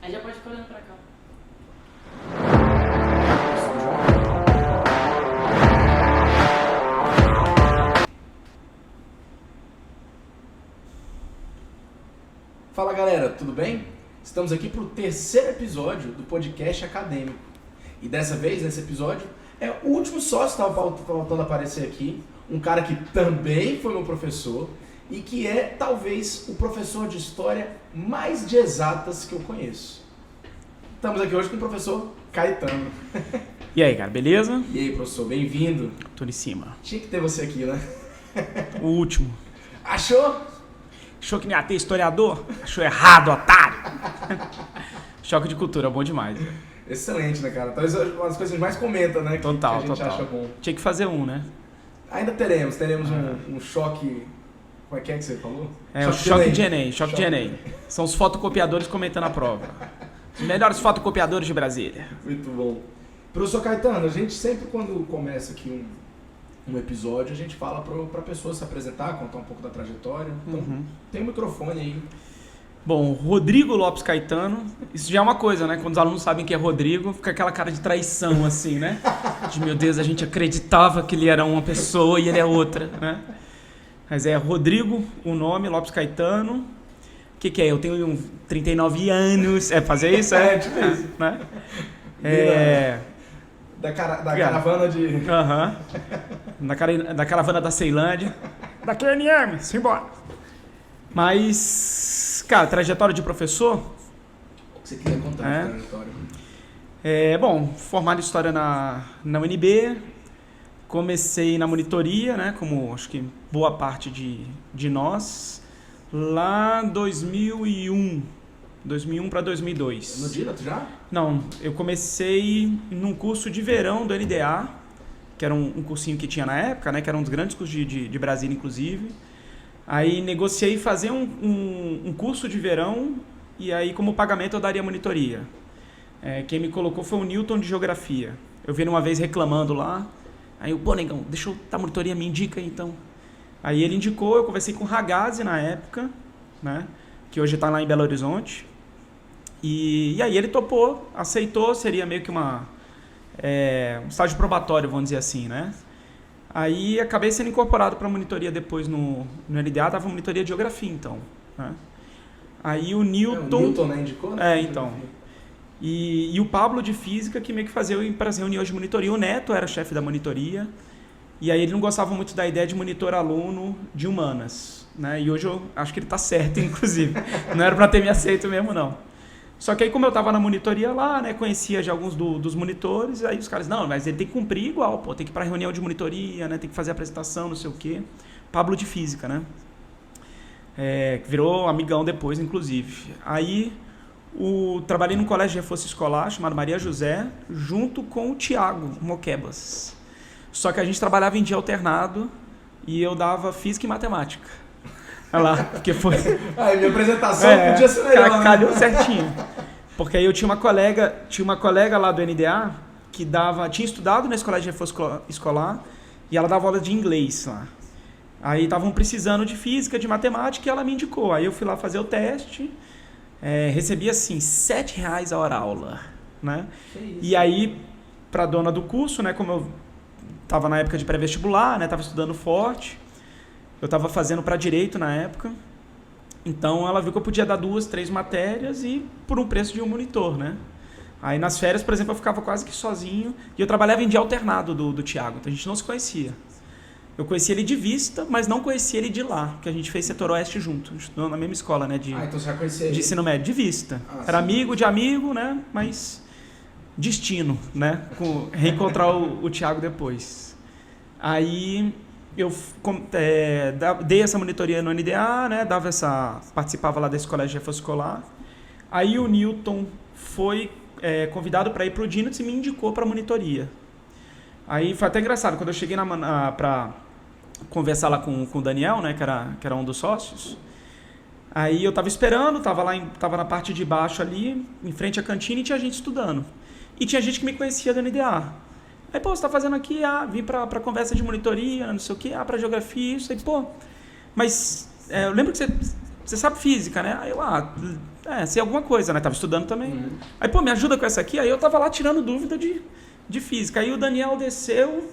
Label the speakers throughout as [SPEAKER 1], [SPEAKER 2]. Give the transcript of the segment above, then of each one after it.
[SPEAKER 1] Aí já pode ficar olhando pra cá.
[SPEAKER 2] Fala galera, tudo bem? Estamos aqui para o terceiro episódio do podcast acadêmico. E dessa vez, nesse episódio, é o último sócio que estava faltando aparecer aqui. Um cara que também foi meu professor e que é talvez o professor de história mais de exatas que eu conheço. Estamos aqui hoje com o professor Caetano.
[SPEAKER 3] E aí, cara, beleza?
[SPEAKER 2] E aí, professor, bem-vindo.
[SPEAKER 3] Tô em cima.
[SPEAKER 2] Tinha que ter você aqui, né?
[SPEAKER 3] O último.
[SPEAKER 2] Achou?
[SPEAKER 3] Achou que não ia ter historiador? Achou errado, otário! Choque de cultura, bom demais.
[SPEAKER 2] Excelente, né, cara? Talvez uma das coisas que a gente mais comenta, né?
[SPEAKER 3] Total,
[SPEAKER 2] que a gente
[SPEAKER 3] total.
[SPEAKER 2] acha bom.
[SPEAKER 3] Tinha que fazer um, né?
[SPEAKER 2] Ainda teremos um choque. Como é que você falou?
[SPEAKER 3] É o choque de Enem, choque de Enem. São os fotocopiadores comentando a prova. Os melhores fotocopiadores de Brasília.
[SPEAKER 2] Muito bom. Professor Caetano, a gente sempre quando começa aqui um episódio, a gente fala pra pessoa se apresentar, contar um pouco da trajetória. Então, tem um microfone aí.
[SPEAKER 3] Bom, Rodrigo Lopes Caetano, isso já é uma coisa, né? Quando os alunos sabem que é Rodrigo, fica aquela cara de traição, assim, né? De, meu Deus, a gente acreditava que ele era uma pessoa e ele é outra, né? Mas é Rodrigo, o nome, Lopes Caetano. O que é? Eu tenho 39 anos. É fazer isso?
[SPEAKER 2] Tipo isso.
[SPEAKER 3] Né?
[SPEAKER 2] Da caravana de...
[SPEAKER 3] Da caravana da Ceilândia. Da QNM, simbora. Mas, cara, trajetória de professor...
[SPEAKER 2] O que você queria contar de trajetória?
[SPEAKER 3] Bom, formado em História na UNB, comecei na monitoria, né, como acho que boa parte de nós, lá em 2001 para 2002.
[SPEAKER 2] No Direto já?
[SPEAKER 3] Não, eu comecei num curso de verão do NDA, que era um cursinho que tinha na época, né, que era um dos grandes cursos de Brasília, inclusive. Aí negociei fazer um curso de verão e aí como pagamento eu daria monitoria. Quem me colocou foi o Newton de Geografia. Eu vi ele uma vez reclamando lá, aí eu, pô, negão, deixa eu dar monitoria, me indica aí, então. Aí ele indicou, eu conversei com o Ragazzi na época, né, que hoje está lá em Belo Horizonte. E aí ele topou, aceitou, seria meio que um estágio probatório, vamos dizer assim, né. Aí acabei sendo incorporado para a monitoria depois no LDA, dava monitoria de geografia, então. Né? Aí o Newton...
[SPEAKER 2] O Newton, né, indicou, né?
[SPEAKER 3] Então. E o Pablo de Física que meio que fazia para as reuniões de monitoria. O Neto era chefe da monitoria. E aí ele não gostava muito da ideia de monitorar aluno de humanas. Né? E hoje eu acho que ele está certo, inclusive. Não era para ter me aceito mesmo, não. Só que aí como eu estava na monitoria lá, né, conhecia já alguns dos monitores, aí os caras, não, mas ele tem que cumprir igual, pô, tem que ir para reunião de monitoria, né, tem que fazer apresentação, não sei o quê. Pablo de Física, né? Virou amigão depois, inclusive. Aí trabalhei num colégio de reforço escolar chamado Maria José, junto com o Tiago Moquebas. Só que a gente trabalhava em dia alternado e eu dava Física e Matemática. Olha lá, porque foi...
[SPEAKER 2] minha apresentação podia ser melhor,
[SPEAKER 3] calhou certinho. Porque aí eu tinha uma colega lá do NDA que tinha estudado nesse colégio de reforço escolar e ela dava aula de inglês lá. Aí estavam precisando de física, de matemática e ela me indicou. Aí eu fui lá fazer o teste, recebi assim, R$7 a hora aula, né? E aí, pra dona do curso, né, como eu estava na época de pré-vestibular, né, estava estudando forte, eu estava fazendo para direito na época, então ela viu que eu podia dar 2, 3 matérias e por um preço de um monitor, né? Aí nas férias, por exemplo, eu ficava quase que sozinho e eu trabalhava em dia alternado do Thiago, então a gente não se conhecia. Eu conhecia ele de vista, mas não conhecia ele de lá, porque a gente fez setor oeste junto, estudou na mesma escola, né?
[SPEAKER 2] Então você já conhecia ele?
[SPEAKER 3] De ensino médio, de vista. Era amigo de amigo, né? Mas destino, né? Reencontrar o Thiago depois. Aí... eu dei essa monitoria no NDA, né, participava lá desse colégio de reforço escolar. Aí o Newton foi convidado para ir para o Dinox e me indicou para a monitoria. Aí foi até engraçado, quando eu cheguei para conversar lá com o Daniel, né, que era um dos sócios, aí eu estava esperando, estava na parte de baixo ali, em frente à cantina, e tinha gente estudando. E tinha gente que me conhecia do NDA. Aí, pô, você tá fazendo aqui, vim pra conversa de monitoria, não sei o quê, pra geografia, isso aí, pô. Mas eu lembro que você sabe física, né? Aí eu, sei alguma coisa, né? Tava estudando também. Aí, pô, me ajuda com essa aqui. Aí eu tava lá tirando dúvida de física. Aí o Daniel desceu,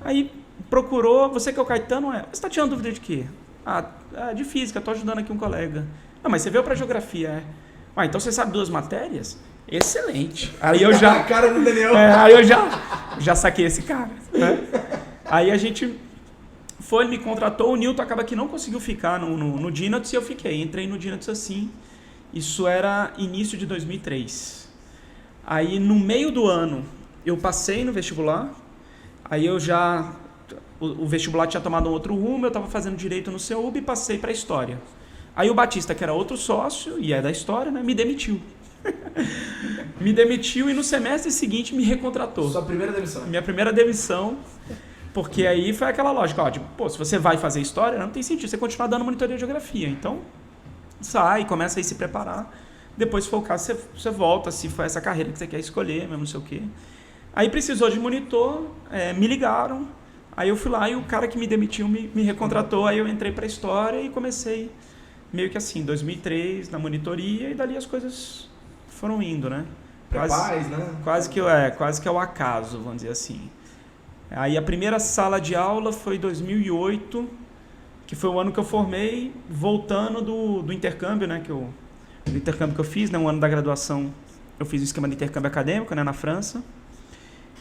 [SPEAKER 3] aí procurou, você que é o Caetano, você tá tirando dúvida de quê? De física, tô ajudando aqui um colega. Não, mas você veio pra geografia, então você sabe 2 matérias? Excelente. Aí eu já...
[SPEAKER 2] A cara do Daniel.
[SPEAKER 3] Aí eu já saquei esse cara, né? Aí a gente... ele me contratou, o Newton acaba que não conseguiu ficar no Dynatos e eu fiquei. Entrei no Dynatos assim, isso era início de 2003. Aí no meio do ano eu passei no vestibular, aí eu já... O vestibular tinha tomado um outro rumo, eu estava fazendo direito no CEUB e passei para História. Aí o Batista, que era outro sócio e é da História, né, me demitiu. Me demitiu e no semestre seguinte me recontratou.
[SPEAKER 2] Sua primeira demissão?
[SPEAKER 3] Minha primeira demissão. Porque aí foi aquela lógica, se você vai fazer História, não tem sentido você continuar dando monitoria de Geografia. Então, sai, começa a se preparar. Depois, se for o caso, você volta, se for essa carreira que você quer escolher, mesmo não sei o quê. Aí precisou de monitor, me ligaram, aí eu fui lá e o cara que me demitiu me recontratou, aí eu entrei para História e comecei meio que assim, 2003, na monitoria, e dali as coisas foram indo, né? Quase que é o acaso, vamos dizer assim. Aí a primeira sala de aula foi em 2008, que foi o ano que eu formei, voltando do intercâmbio, né, do intercâmbio que eu fiz, né, um ano da graduação, eu fiz um esquema de intercâmbio acadêmico, né, na França.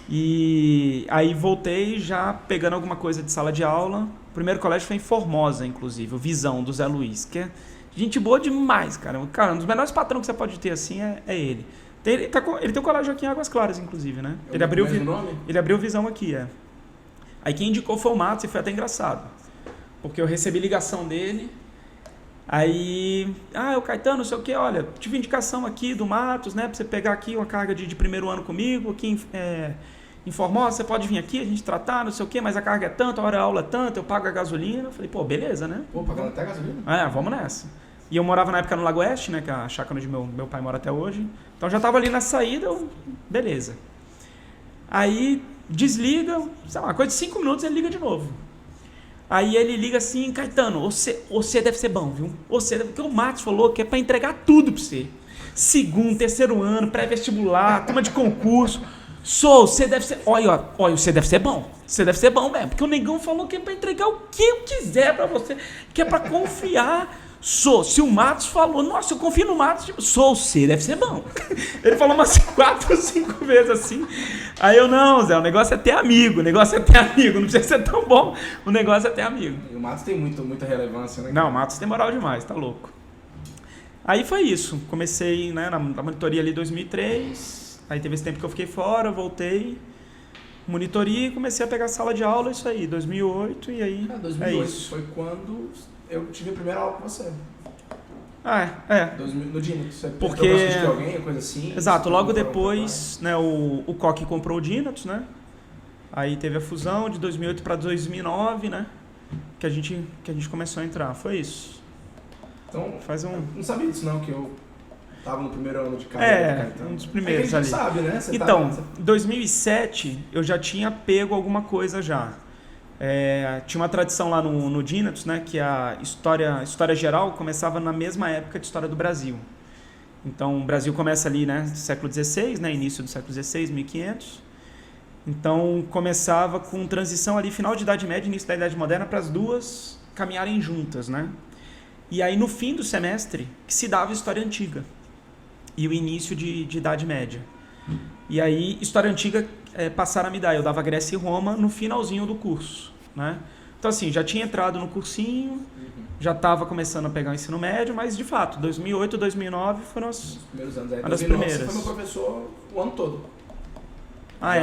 [SPEAKER 3] E aí voltei já pegando alguma coisa de sala de aula. O primeiro colégio foi em Formosa, inclusive, o Visão, do Zé Luiz, que é gente boa demais, cara. Cara, um dos melhores patrões que você pode ter assim é ele. Ele tem um colégio aqui em Águas Claras, inclusive, né? Ele abriu Visão aqui, Aí quem indicou foi o Matos e foi até engraçado. Porque eu recebi ligação dele. Aí, o Caetano, não sei o que, olha, tive indicação aqui do Matos, né? Pra você pegar aqui uma carga de primeiro ano comigo, aqui em Formosa, você pode vir aqui, a gente tratar, não sei o que, mas a carga é tanto, a hora da aula é tanto, eu pago a gasolina. Eu falei, beleza, né?
[SPEAKER 2] Pagando até a gasolina?
[SPEAKER 3] Vamos nessa. E eu morava na época no Lago Oeste, né? Que é a chácara onde meu pai mora até hoje. Então já tava ali na saída, beleza. Aí desliga, sei lá, coisa de 5 minutos ele liga de novo. Aí ele liga assim, Caetano, você deve ser bom, viu? Porque o Matos falou que é pra entregar tudo pra você. Segundo, terceiro ano, pré-vestibular, turma de concurso. Você deve ser... Olha, você deve ser bom. Você deve ser bom mesmo. Porque o negão falou que é pra entregar o que eu quiser pra você. Que é pra confiar. Se o Matos falou, nossa, eu confio no Matos. Você deve ser bom. Ele falou umas 4 ou 5 vezes assim. Aí eu, não, Zé, o negócio é ter amigo. Não precisa ser tão bom. O negócio é ter amigo.
[SPEAKER 2] E o Matos tem muita relevância, né?
[SPEAKER 3] Não, o Matos tem moral demais, tá louco. Aí foi isso. Comecei, né, na monitoria ali em 2003. Aí teve esse tempo que eu fiquei fora, voltei, monitoria e comecei a pegar sala de aula, isso aí, 2008, e aí
[SPEAKER 2] 2008
[SPEAKER 3] é isso.
[SPEAKER 2] Foi quando eu tive a primeira aula com você. No Dynatos. Você
[SPEAKER 3] porque
[SPEAKER 2] de alguém, coisa assim?
[SPEAKER 3] Exato, logo depois, né, o Coque comprou o Dynatos, né? Aí teve a fusão de 2008 para 2009, né? Que a gente começou a entrar, foi isso.
[SPEAKER 2] Então, eu não sabia disso não, que eu tava no primeiro ano de carreira.
[SPEAKER 3] Um dos primeiros ali.
[SPEAKER 2] Sabe, né? Você
[SPEAKER 3] então, em 2007 eu já tinha pego alguma coisa já. Tinha uma tradição lá no Dynatos, né, que a história geral começava na mesma época de história do Brasil. Então, o Brasil começa ali, né, no século XVI, né, início do século XVI, 1500. Então, começava com transição ali, final de Idade Média, início da Idade Moderna, para as duas caminharem juntas, né? E aí, no fim do semestre, que se dava História Antiga e o início de Idade Média. E aí, História Antiga passaram a me dar. Eu dava Grécia e Roma no finalzinho do curso, né? Então, assim, já tinha entrado no cursinho, já estava começando a pegar o ensino médio, mas, de fato, 2008, 2009 foram os
[SPEAKER 2] primeiros anos.
[SPEAKER 3] Uma das primeiras.
[SPEAKER 2] Você foi meu professor o ano todo.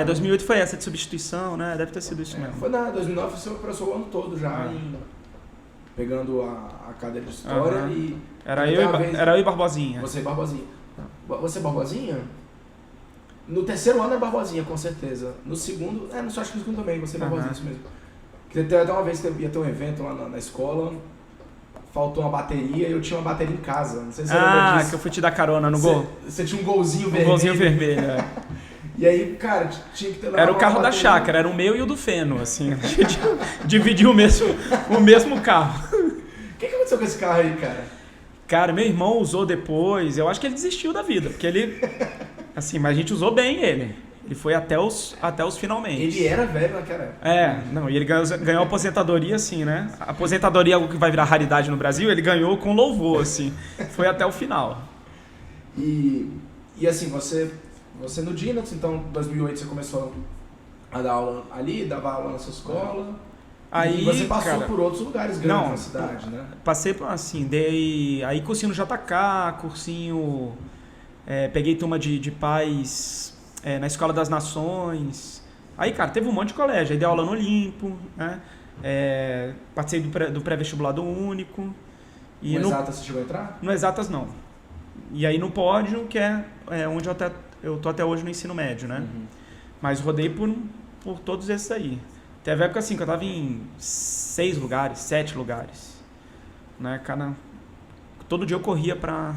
[SPEAKER 3] 2008 foi essa de substituição, né? Deve ter sido isso mesmo.
[SPEAKER 2] Foi 2009 foi seu professor o ano todo já, pegando a cadeira de História e...
[SPEAKER 3] Era eu e Barbosinha.
[SPEAKER 2] Você e Barbosinha. Você e Barbosinha? No terceiro ano é Barbosinha, com certeza. No segundo, não só acho que no segundo também, você e Barbosinha, isso mesmo. Porque até uma vez que ia ter um evento lá na escola, faltou uma bateria e eu tinha uma bateria em casa. Não sei se você lembra disso.
[SPEAKER 3] Que eu fui te dar carona no gol.
[SPEAKER 2] Você tinha um golzinho vermelho.
[SPEAKER 3] Um golzinho vermelho,
[SPEAKER 2] E aí, cara, tinha que ter lá.
[SPEAKER 3] Era o carro da chácara, era o meu e o do Feno, assim. A gente dividiu o mesmo carro.
[SPEAKER 2] O que aconteceu com esse carro aí, cara?
[SPEAKER 3] Cara, meu irmão usou depois, eu acho que ele desistiu da vida, porque ele, assim, mas a gente usou bem ele. Ele foi até os finalmente.
[SPEAKER 2] Ele era velho naquela época.
[SPEAKER 3] Não, e ele ganhou aposentadoria, assim, né? A aposentadoria é algo que vai virar raridade no Brasil, ele ganhou com louvor, assim. Foi até o final.
[SPEAKER 2] E assim, você no Dynatos, então em 2008 você começou a dar aula ali, dava aula nessa escola.
[SPEAKER 3] Aí,
[SPEAKER 2] e você passou
[SPEAKER 3] cara,
[SPEAKER 2] por outros lugares grandes na cidade, né?
[SPEAKER 3] Passei por, assim, dei aí cursinho no JK, cursinho... peguei turma de pais na Escola das Nações. Aí, cara, teve um monte de colégio. Aí dei aula no Olimpo, né? Participei do pré-vestibular do Único. E
[SPEAKER 2] no Exatas você chegou a entrar?
[SPEAKER 3] No Exatas, não. E aí no Pódio, que é onde eu tô até hoje no ensino médio, né?
[SPEAKER 2] Uhum.
[SPEAKER 3] Mas rodei por todos esses aí. Teve época assim que eu tava em 6 lugares, 7 lugares. Né? Todo dia eu corria pra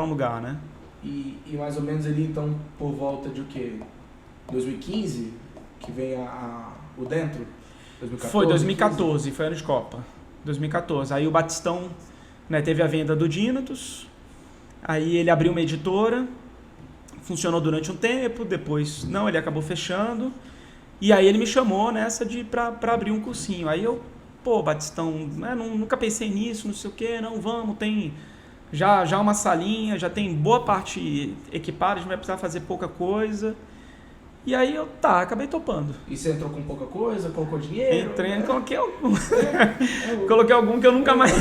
[SPEAKER 3] um lugar, né?
[SPEAKER 2] E mais ou menos ali, então, por volta de o quê? 2015? Que vem o Dentro? 2014?
[SPEAKER 3] Foi 2014, 15? Foi ano de Copa. 2014. Aí o Batistão, né, teve a venda do Dynatos. Aí ele abriu uma editora. Funcionou durante um tempo. Depois, não, ele acabou fechando. E aí ele me chamou nessa pra abrir um cursinho. Aí eu, Batistão, né, nunca pensei nisso, não sei o quê. Não, vamos, tem... Já uma salinha, já tem boa parte equipada, a gente vai precisar fazer pouca coisa. E aí acabei topando.
[SPEAKER 2] E você entrou com pouca coisa, colocou dinheiro?
[SPEAKER 3] Entrei, né? Coloquei algum. Coloquei algum que eu nunca mais...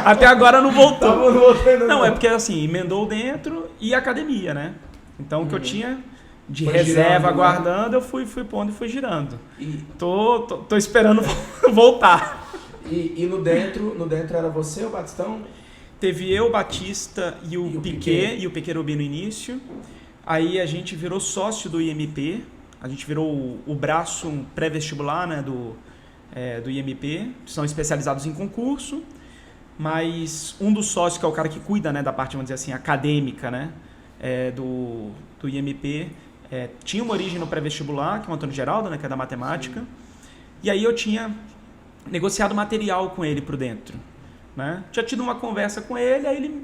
[SPEAKER 3] Até agora não voltou.
[SPEAKER 2] Não voltando,
[SPEAKER 3] não, é porque assim, emendou Dentro e academia, né? Então o que eu tinha de
[SPEAKER 2] foi
[SPEAKER 3] reserva
[SPEAKER 2] girando,
[SPEAKER 3] guardando, né? Eu fui pondo e fui girando. E... Tô esperando voltar.
[SPEAKER 2] E no dentro era você, o Batistão?
[SPEAKER 3] Teve eu, Batista e o Piquet, e o Piquet Rubi no início. Aí a gente virou sócio do IMP, a gente virou o braço pré-vestibular, né, do IMP, são especializados em concurso, mas um dos sócios, que é o cara que cuida, né, da parte, vamos dizer assim, acadêmica, né, do IMP, tinha uma origem no pré-vestibular, que é o Antônio Geraldo, né, que é da matemática, e aí eu tinha negociado material com ele por dentro. Né? Tinha tido uma conversa com ele, aí ele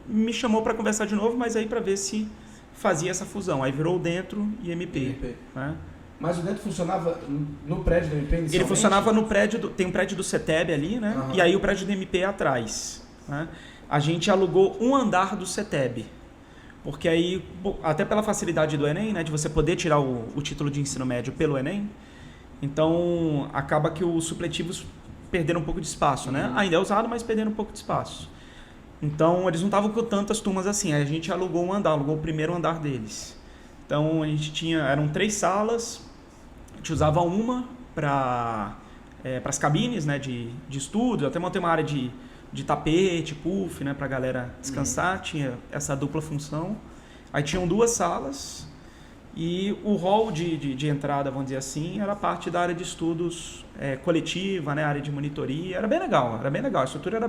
[SPEAKER 3] me chamou para conversar de novo, mas aí para ver se fazia essa fusão. Aí virou o Dentro e MP. Né?
[SPEAKER 2] Mas o Dentro funcionava no prédio do MP inicialmente?
[SPEAKER 3] Ele funcionava no prédio, tem um prédio do CETEB ali, né? Uhum. E aí o prédio do MP é atrás. Né? A gente alugou um andar do CETEB, porque aí, até pela facilidade do Enem, né, de você poder tirar o título de ensino médio pelo Enem, então acaba que os supletivos perderam um pouco de espaço, né? Ainda é usado, mas perderam um pouco de espaço. Então, eles não estavam com tantas turmas assim. Aí a gente alugou um andar, alugou o primeiro andar deles. Então, a gente eram 3 salas, a gente usava uma para as cabines, né, de estudo, até montei uma área de tapete, puff, né, para a galera descansar, tinha essa dupla função. Aí tinham 2 salas e o hall de entrada, vamos dizer assim, era parte da área de estudos coletiva, né, área de monitoria, era bem legal, a estrutura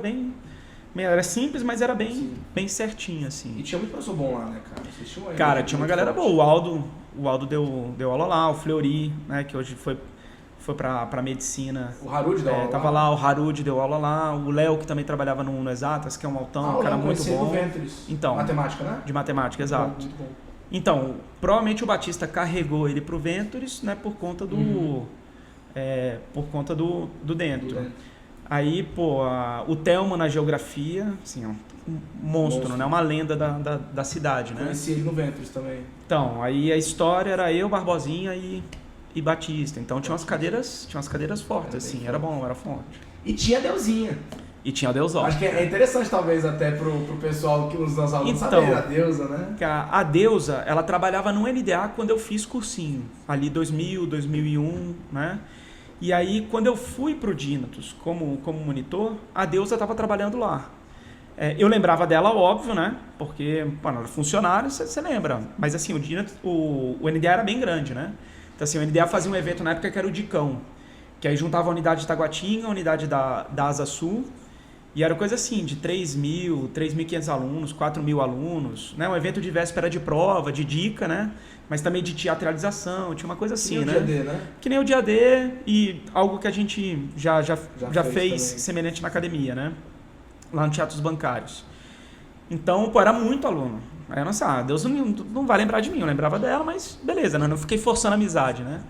[SPEAKER 3] era simples, mas era bem certinha, assim.
[SPEAKER 2] E tinha muito professor bom lá, né, cara?
[SPEAKER 3] Cara, tinha uma galera boa, o Aldo deu aula lá, o Fleury, né, que hoje foi pra medicina.
[SPEAKER 2] O Harud deu aula
[SPEAKER 3] tava lá, o Harud deu aula lá, o Léo, que também trabalhava no Exatas, que é um altão, um cara muito bom.
[SPEAKER 2] Então, matemática, né?
[SPEAKER 3] De matemática, exato.
[SPEAKER 2] Muito bom.
[SPEAKER 3] Então, provavelmente o Batista carregou ele pro Ventures, né, por conta do Dentro. Aí, o Thelmo na geografia, assim, é um monstro, né? Uma lenda da cidade, né?
[SPEAKER 2] Conheci ele no Ventures também.
[SPEAKER 3] Então, aí a história era eu, Barbosinha e Batista. Então tinha umas cadeiras fortes, assim, era bom, era forte.
[SPEAKER 2] E tinha Deusinha.
[SPEAKER 3] E tinha a Deusótica.
[SPEAKER 2] Acho que é interessante, talvez, até pro pessoal que nos alunos saber a Deusa, né?
[SPEAKER 3] A Deusa, ela trabalhava no NDA quando eu fiz cursinho, ali 2000, 2001, né? E aí, quando eu fui pro Dynatos como monitor, a Deusa estava trabalhando lá. Eu lembrava dela, óbvio, né? Porque, ela era funcionária, você lembra. Mas assim, o NDA era bem grande, né? Então assim, o NDA fazia um evento na época que era o Dicão, que aí juntava a unidade de Taguatinga, a unidade da Asa Sul, e era coisa assim, de 3.000, 3.500 alunos, 4.000 alunos, né? Um evento de véspera de prova, de dica, né? Mas também de teatralização, tinha uma coisa assim, né?
[SPEAKER 2] Que nem o dia D, né?
[SPEAKER 3] Que nem o dia D e algo que a gente já fez semelhante na academia, né? Lá no Teatros Bancários. Então, pô, era muito aluno. Aí eu não sei, Deus não vai lembrar de mim, eu lembrava dela, mas beleza, né? Não fiquei forçando a amizade, né?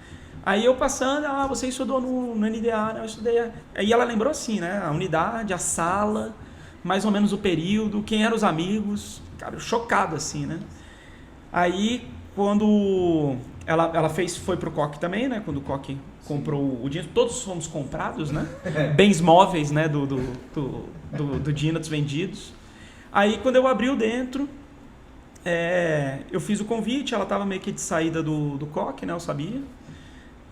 [SPEAKER 3] Aí eu passando, você estudou no NDA, né? Eu estudei. Aí ela lembrou assim, né? A unidade, a sala, mais ou menos o período, quem eram os amigos. Cara, eu chocado assim, né? Aí, quando ela foi pro Coque também, né? Quando o Coque comprou o Dinatus, todos fomos comprados, né? Bens móveis, né? Do Dinatus vendidos. Aí, quando eu abri o dentro, eu fiz o convite, ela estava meio que de saída do Coque, né? Eu sabia.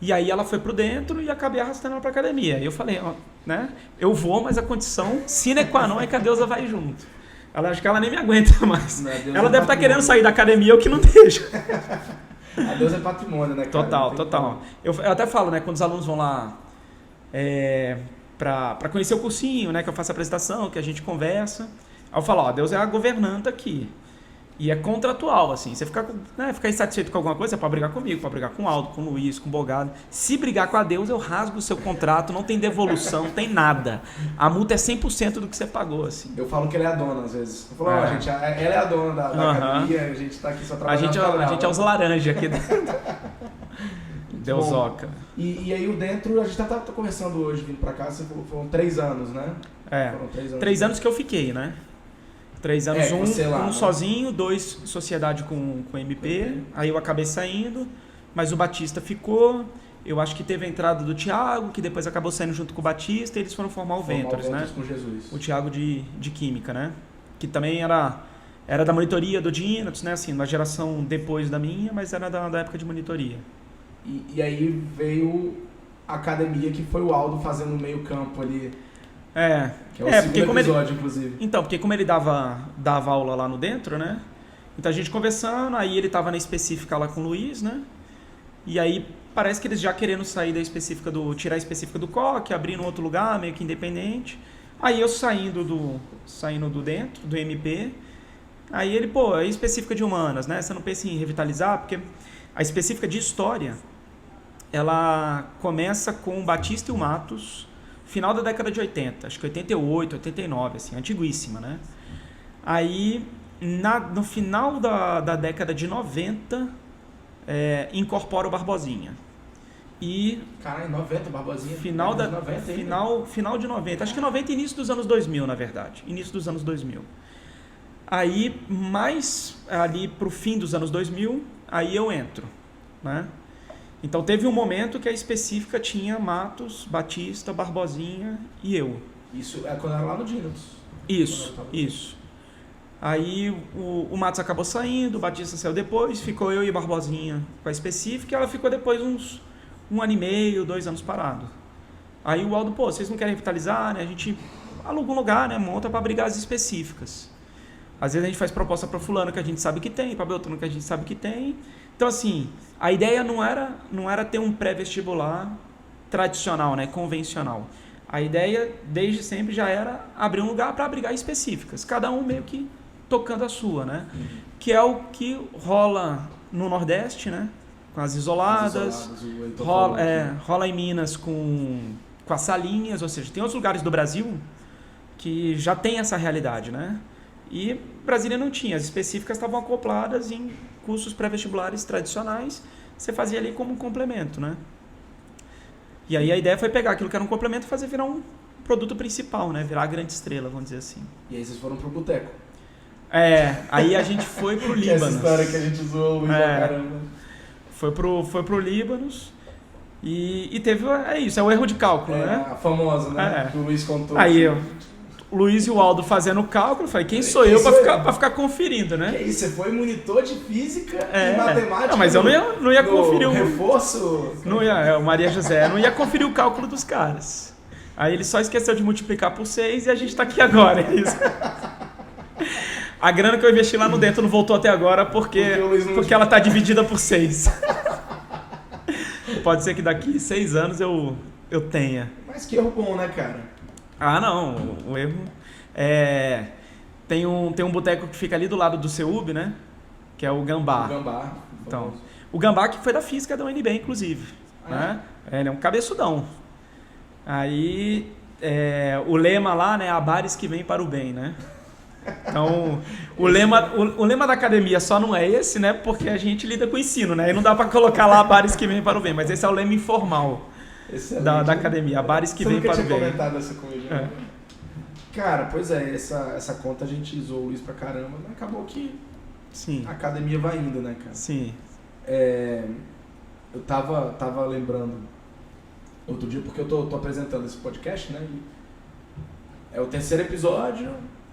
[SPEAKER 3] E aí ela foi pro dentro e acabei arrastando ela pra academia. E eu falei, né? Eu vou, mas a condição sine qua non é que a Deusa vai junto. Ela acho que ela nem me aguenta mais. Ela deve estar querendo sair da academia, eu que não deixo.
[SPEAKER 2] A Deusa é patrimônio, né, cara?
[SPEAKER 3] Total. Eu até falo, né? Quando os alunos vão lá para conhecer o cursinho, né? Que eu faço a apresentação, que a gente conversa. Aí eu falo, a Deusa é a governanta aqui. E é contratual, assim. Você ficar insatisfeito com alguma coisa, você pode brigar comigo, pode brigar com o Aldo, com o Luiz, com o Bogado. Se brigar com a Deusa, eu rasgo o seu contrato, não tem devolução, não tem nada. A multa é 100% do que você pagou, assim.
[SPEAKER 2] Eu falo que ela é a dona, às vezes. Eu falo, gente, ela é a dona da academia, a gente tá aqui só trabalhando.
[SPEAKER 3] A gente é os laranjas aqui dentro. Deusoca.
[SPEAKER 2] E aí o dentro, a gente tá conversando hoje, vindo pra cá, foram 3 anos, né?
[SPEAKER 3] Foram 3 anos. 3 anos que eu fiquei, né? 3 anos, um sozinho, 2 sociedade com MP, aí eu acabei saindo, mas o Batista ficou, eu acho que teve a entrada do Thiago, que depois acabou saindo junto com o Batista, e eles foram formar o Ventures, né?
[SPEAKER 2] Com Jesus.
[SPEAKER 3] O Thiago de Química, né? Que também era da monitoria do Dinatus, né? Assim, uma geração depois da minha, mas era da época de monitoria.
[SPEAKER 2] E aí veio a academia, que foi o Aldo fazendo o meio campo ali. Que é o segundo episódio, inclusive.
[SPEAKER 3] Então, porque como ele dava aula lá no dentro, né? Então a gente conversando, aí ele tava na específica lá com o Luiz, né? E aí parece que eles já querendo sair da específica tirar a específica do Coque, abrir em outro lugar, meio que independente. Aí eu saindo do dentro, do MP, aí ele, é específica de humanas, né? Você não pensa em revitalizar, porque a específica de história, ela começa com o Batista e o Matos, final da década de 80, acho que 88, 89, assim, antiguíssima, né? Aí, no final da década de 90, incorpora o Barbosinha. E...
[SPEAKER 2] Caralho, 90, Barbosinha?
[SPEAKER 3] Final de 90, acho que 90 e início dos anos 2000, na verdade. Início dos anos 2000. Aí, mais ali pro fim dos anos 2000, aí eu entro, né? Então teve um momento que a específica tinha Matos, Batista, Barbosinha e eu.
[SPEAKER 2] Isso é quando era lá no Dinatus.
[SPEAKER 3] Isso. Aí o Matos acabou saindo, o Batista saiu depois, ficou eu e Barbosinha com a específica, e ela ficou depois um ano e meio, 2 anos parado. Aí o Aldo, vocês não querem revitalizar, né? A gente aluga um lugar, né? Monta para abrigar as específicas. Às vezes a gente faz proposta para fulano que a gente sabe que tem, para Beltrano que a gente sabe que tem. Então, assim, a ideia não era ter um pré-vestibular tradicional, né, convencional. A ideia, desde sempre, já era abrir um lugar para abrigar específicas, cada um meio que tocando a sua, né? Que é o que rola no Nordeste, né? Com as isoladas, rola em Minas com as salinhas, ou seja, tem outros lugares do Brasil que já tem essa realidade, né? E Brasília não tinha, as específicas estavam acopladas em cursos pré-vestibulares tradicionais, você fazia ali como um complemento, né? E aí a ideia foi pegar aquilo que era um complemento e fazer virar um produto principal, né? Virar a grande estrela, vamos dizer assim.
[SPEAKER 2] E aí vocês foram pro boteco.
[SPEAKER 3] Aí a gente foi pro Líbano.
[SPEAKER 2] Essa história que a gente zoou muito pra caramba.
[SPEAKER 3] Foi pro Líbano e teve, isso, é o erro de cálculo, né?
[SPEAKER 2] A famosa, né? Que o Luiz contou.
[SPEAKER 3] Aí o Luiz e o Aldo fazendo o cálculo, eu falei, quem sou eu pra ficar conferindo, né?
[SPEAKER 2] Que isso, você foi monitor de física e matemática?
[SPEAKER 3] Não, mas eu não ia conferir o
[SPEAKER 2] reforço?
[SPEAKER 3] Não ia, o Maria José não ia conferir o cálculo dos caras. Aí ele só esqueceu de multiplicar por 6 e a gente tá aqui agora, é isso. A grana que eu investi lá no dentro não voltou até agora porque ela tá dividida por 6. Pode ser que daqui 6 anos eu tenha.
[SPEAKER 2] Mas que erro bom, né, cara?
[SPEAKER 3] Não, o erro tem um boteco que fica ali do lado do CEUB, né? Que é o Gambá.
[SPEAKER 2] O Gambá.
[SPEAKER 3] Então, o Gambá que foi da física da UNB, inclusive. Né? Ele é um cabeçudão. Aí, o lema lá, né? Há bares que vêm para o bem, né? Então, o lema da academia só não é esse, né? Porque a gente lida com o ensino, né? E não dá para colocar lá bares que vêm para o bem, mas esse é o lema informal da academia, bares que vêm para o bem.
[SPEAKER 2] Você nunca tinha comentado essa comigo, né? Cara, pois é, essa conta a gente usou o Luiz pra caramba, mas acabou que
[SPEAKER 3] Sim.
[SPEAKER 2] a academia vai indo, né, cara?
[SPEAKER 3] Sim.
[SPEAKER 2] Eu tava lembrando outro dia, porque eu tô apresentando esse podcast, né? É o terceiro episódio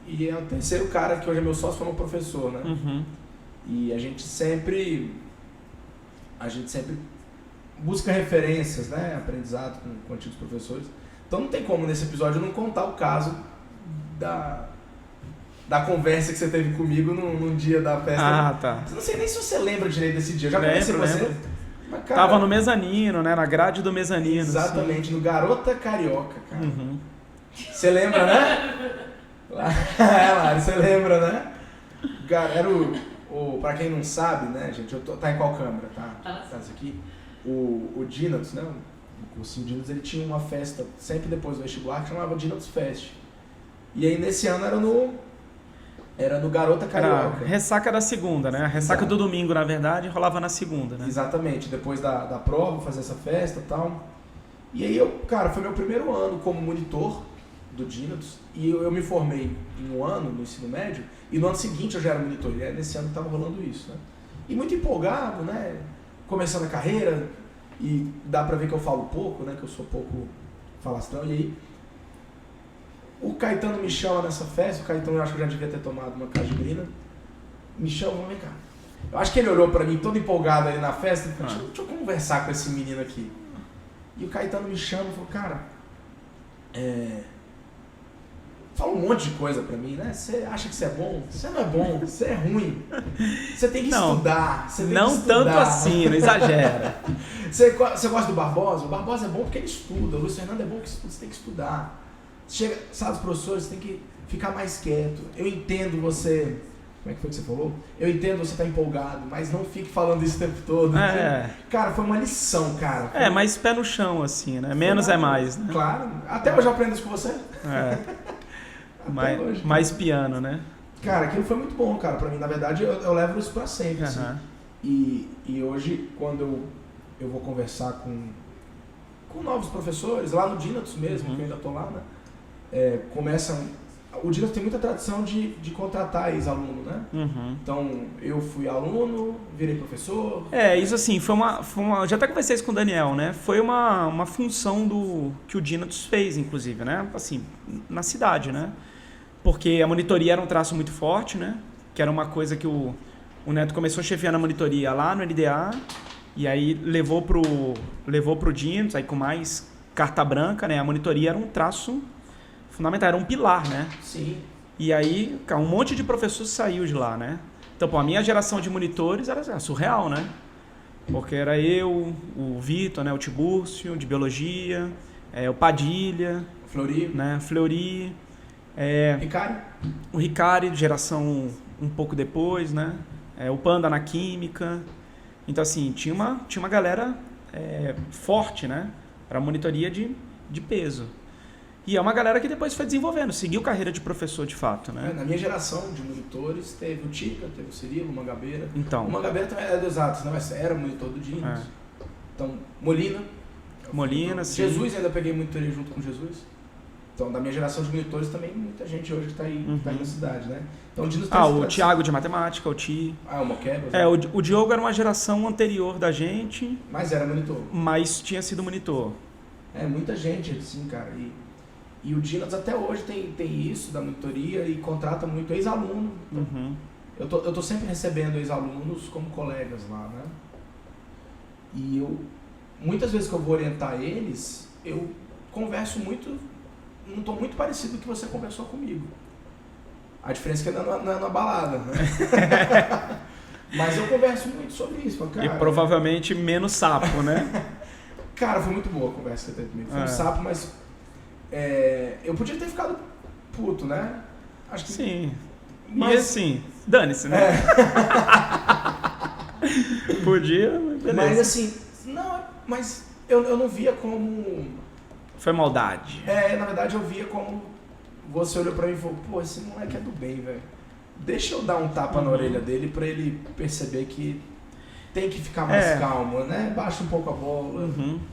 [SPEAKER 2] e é o terceiro cara que hoje é meu sócio, foi meu professor, né?
[SPEAKER 3] Uhum.
[SPEAKER 2] E a gente sempre busca referências, né? Aprendizado com antigos professores. Então não tem como nesse episódio eu não contar o caso da conversa que você teve comigo num dia da festa.
[SPEAKER 3] Ah, tá.
[SPEAKER 2] Eu não sei nem se você lembra direito desse dia. Eu já conversei com você. Mas, cara,
[SPEAKER 3] tava no mezanino, né? Na grade do mezanino.
[SPEAKER 2] Exatamente,
[SPEAKER 3] assim.
[SPEAKER 2] No Garota Carioca, cara.
[SPEAKER 3] Uhum.
[SPEAKER 2] Você lembra, né? Lari, você lembra, né? Era pra quem não sabe, né, gente? Tá em qual câmera? Tá isso aqui? O Dinatos, né? O cursinho Dinatos, ele tinha uma festa sempre depois do vestibular que chamava Dinatos Fest. E aí nesse ano era no Garota Carioca.
[SPEAKER 3] Era ressaca da segunda, né? A ressaca do domingo, na verdade, rolava na segunda, né?
[SPEAKER 2] Exatamente, depois da prova, fazer essa festa e tal. E aí foi meu primeiro ano como monitor do Dinatos, e eu me formei em um ano no ensino médio, e no ano seguinte eu já era monitor, e nesse ano estava rolando isso, né? E muito empolgado, né? Começando a carreira, e dá pra ver que eu falo pouco, né? Que eu sou pouco falastrão, e aí o Caetano me chama nessa festa, o Caetano eu acho que já devia ter tomado uma cajibrina, me chama, vem cá. Eu acho que ele olhou pra mim todo empolgado ali na festa e falou, deixa eu conversar com esse menino aqui. E o Caetano me chama e falou, cara, fala um monte de coisa pra mim, né? Você acha que você é bom? Você não é bom, você é ruim. Você tem que estudar.
[SPEAKER 3] Não tanto assim, não exagera.
[SPEAKER 2] Você gosta do Barbosa? O Barbosa é bom porque ele estuda. O Luiz Fernando é bom porque você tem que estudar. Chega, sabe, os professores, você tem que ficar mais quieto. Eu entendo você... Como é que foi que você falou? Eu entendo você tá empolgado, mas não fique falando isso o tempo todo. Cara, foi uma lição, cara.
[SPEAKER 3] Mas pé no chão, assim, né? Menos é mais, né?
[SPEAKER 2] Claro. Até hoje eu aprendo isso com você.
[SPEAKER 3] Mais piano, né?
[SPEAKER 2] Cara, aquilo foi muito bom, cara, pra mim. Na verdade, eu levo isso pra sempre, assim. E hoje, quando eu vou conversar com novos professores, lá no Dinatos mesmo, que eu ainda tô lá, né? O Dinatos tem muita tradição de contratar ex-aluno, né?
[SPEAKER 3] Uhum.
[SPEAKER 2] Então, eu fui aluno, virei professor.
[SPEAKER 3] Isso assim, foi uma... Já até conversei isso com o Daniel, né? Foi uma função que o Dinatos fez, inclusive, né? Assim, na cidade, né? Porque a monitoria era um traço muito forte, né? Que era uma coisa que o Neto começou chefiando a monitoria lá no NDA, e aí levou pro Dinatos, aí com mais carta branca, né? A monitoria era um traço fundamental, era um pilar, né?
[SPEAKER 2] Sim.
[SPEAKER 3] E aí, um monte de professor saiu de lá, né? Então, a minha geração de monitores era surreal, né? Porque era eu, o Vitor, né? O Tibúrcio, de Biologia, o Padilha, Fleury,
[SPEAKER 2] Ricari?
[SPEAKER 3] O Ricari, geração um pouco depois, né? O Panda na Química. Então, assim, tinha uma galera forte, né? Para monitoria de peso. E é uma galera que depois foi desenvolvendo, seguiu carreira de professor de fato, né?
[SPEAKER 2] Na minha geração de monitores, teve o Tica, teve o Cirilo, o Mangabeira.
[SPEAKER 3] Então.
[SPEAKER 2] O Mangabeira também era dos Atos, né? Mas era monitor do Dinatos. Então, Molina,
[SPEAKER 3] sim.
[SPEAKER 2] Jesus, ainda peguei monitoria junto com Jesus. Então, da minha geração de monitores também, muita gente hoje que está aí, tá aí na cidade, né? Então,
[SPEAKER 3] o Thiago de Matemática, o Ti.
[SPEAKER 2] O Moquebas.
[SPEAKER 3] O Diogo era uma geração anterior da gente.
[SPEAKER 2] Mas era monitor.
[SPEAKER 3] Mas tinha sido monitor.
[SPEAKER 2] Muita gente, assim, cara. E o Dinatos até hoje tem isso da monitoria e contrata muito ex-aluno.
[SPEAKER 3] Uhum.
[SPEAKER 2] Eu tô sempre recebendo ex-alunos como colegas lá, né? E muitas vezes que eu vou orientar eles, eu converso muito, num tom muito parecido com o que você conversou comigo. A diferença é que não é na balada, né? Mas eu converso muito sobre isso. Cara,
[SPEAKER 3] e provavelmente menos sapo, né?
[SPEAKER 2] Cara, foi muito boa a conversa que você teve comigo. Foi um sapo, mas... eu podia ter ficado puto, né? Acho que...
[SPEAKER 3] Sim. Mas assim, dane-se, né? Podia, mas beleza.
[SPEAKER 2] Mas assim, mas eu não via como...
[SPEAKER 3] Foi maldade.
[SPEAKER 2] Na verdade eu via como... Você olhou pra mim e falou, esse moleque é do bem, velho. deixa eu dar um tapa na orelha dele pra ele perceber que tem que ficar mais calmo, né? Baixa um pouco a bola,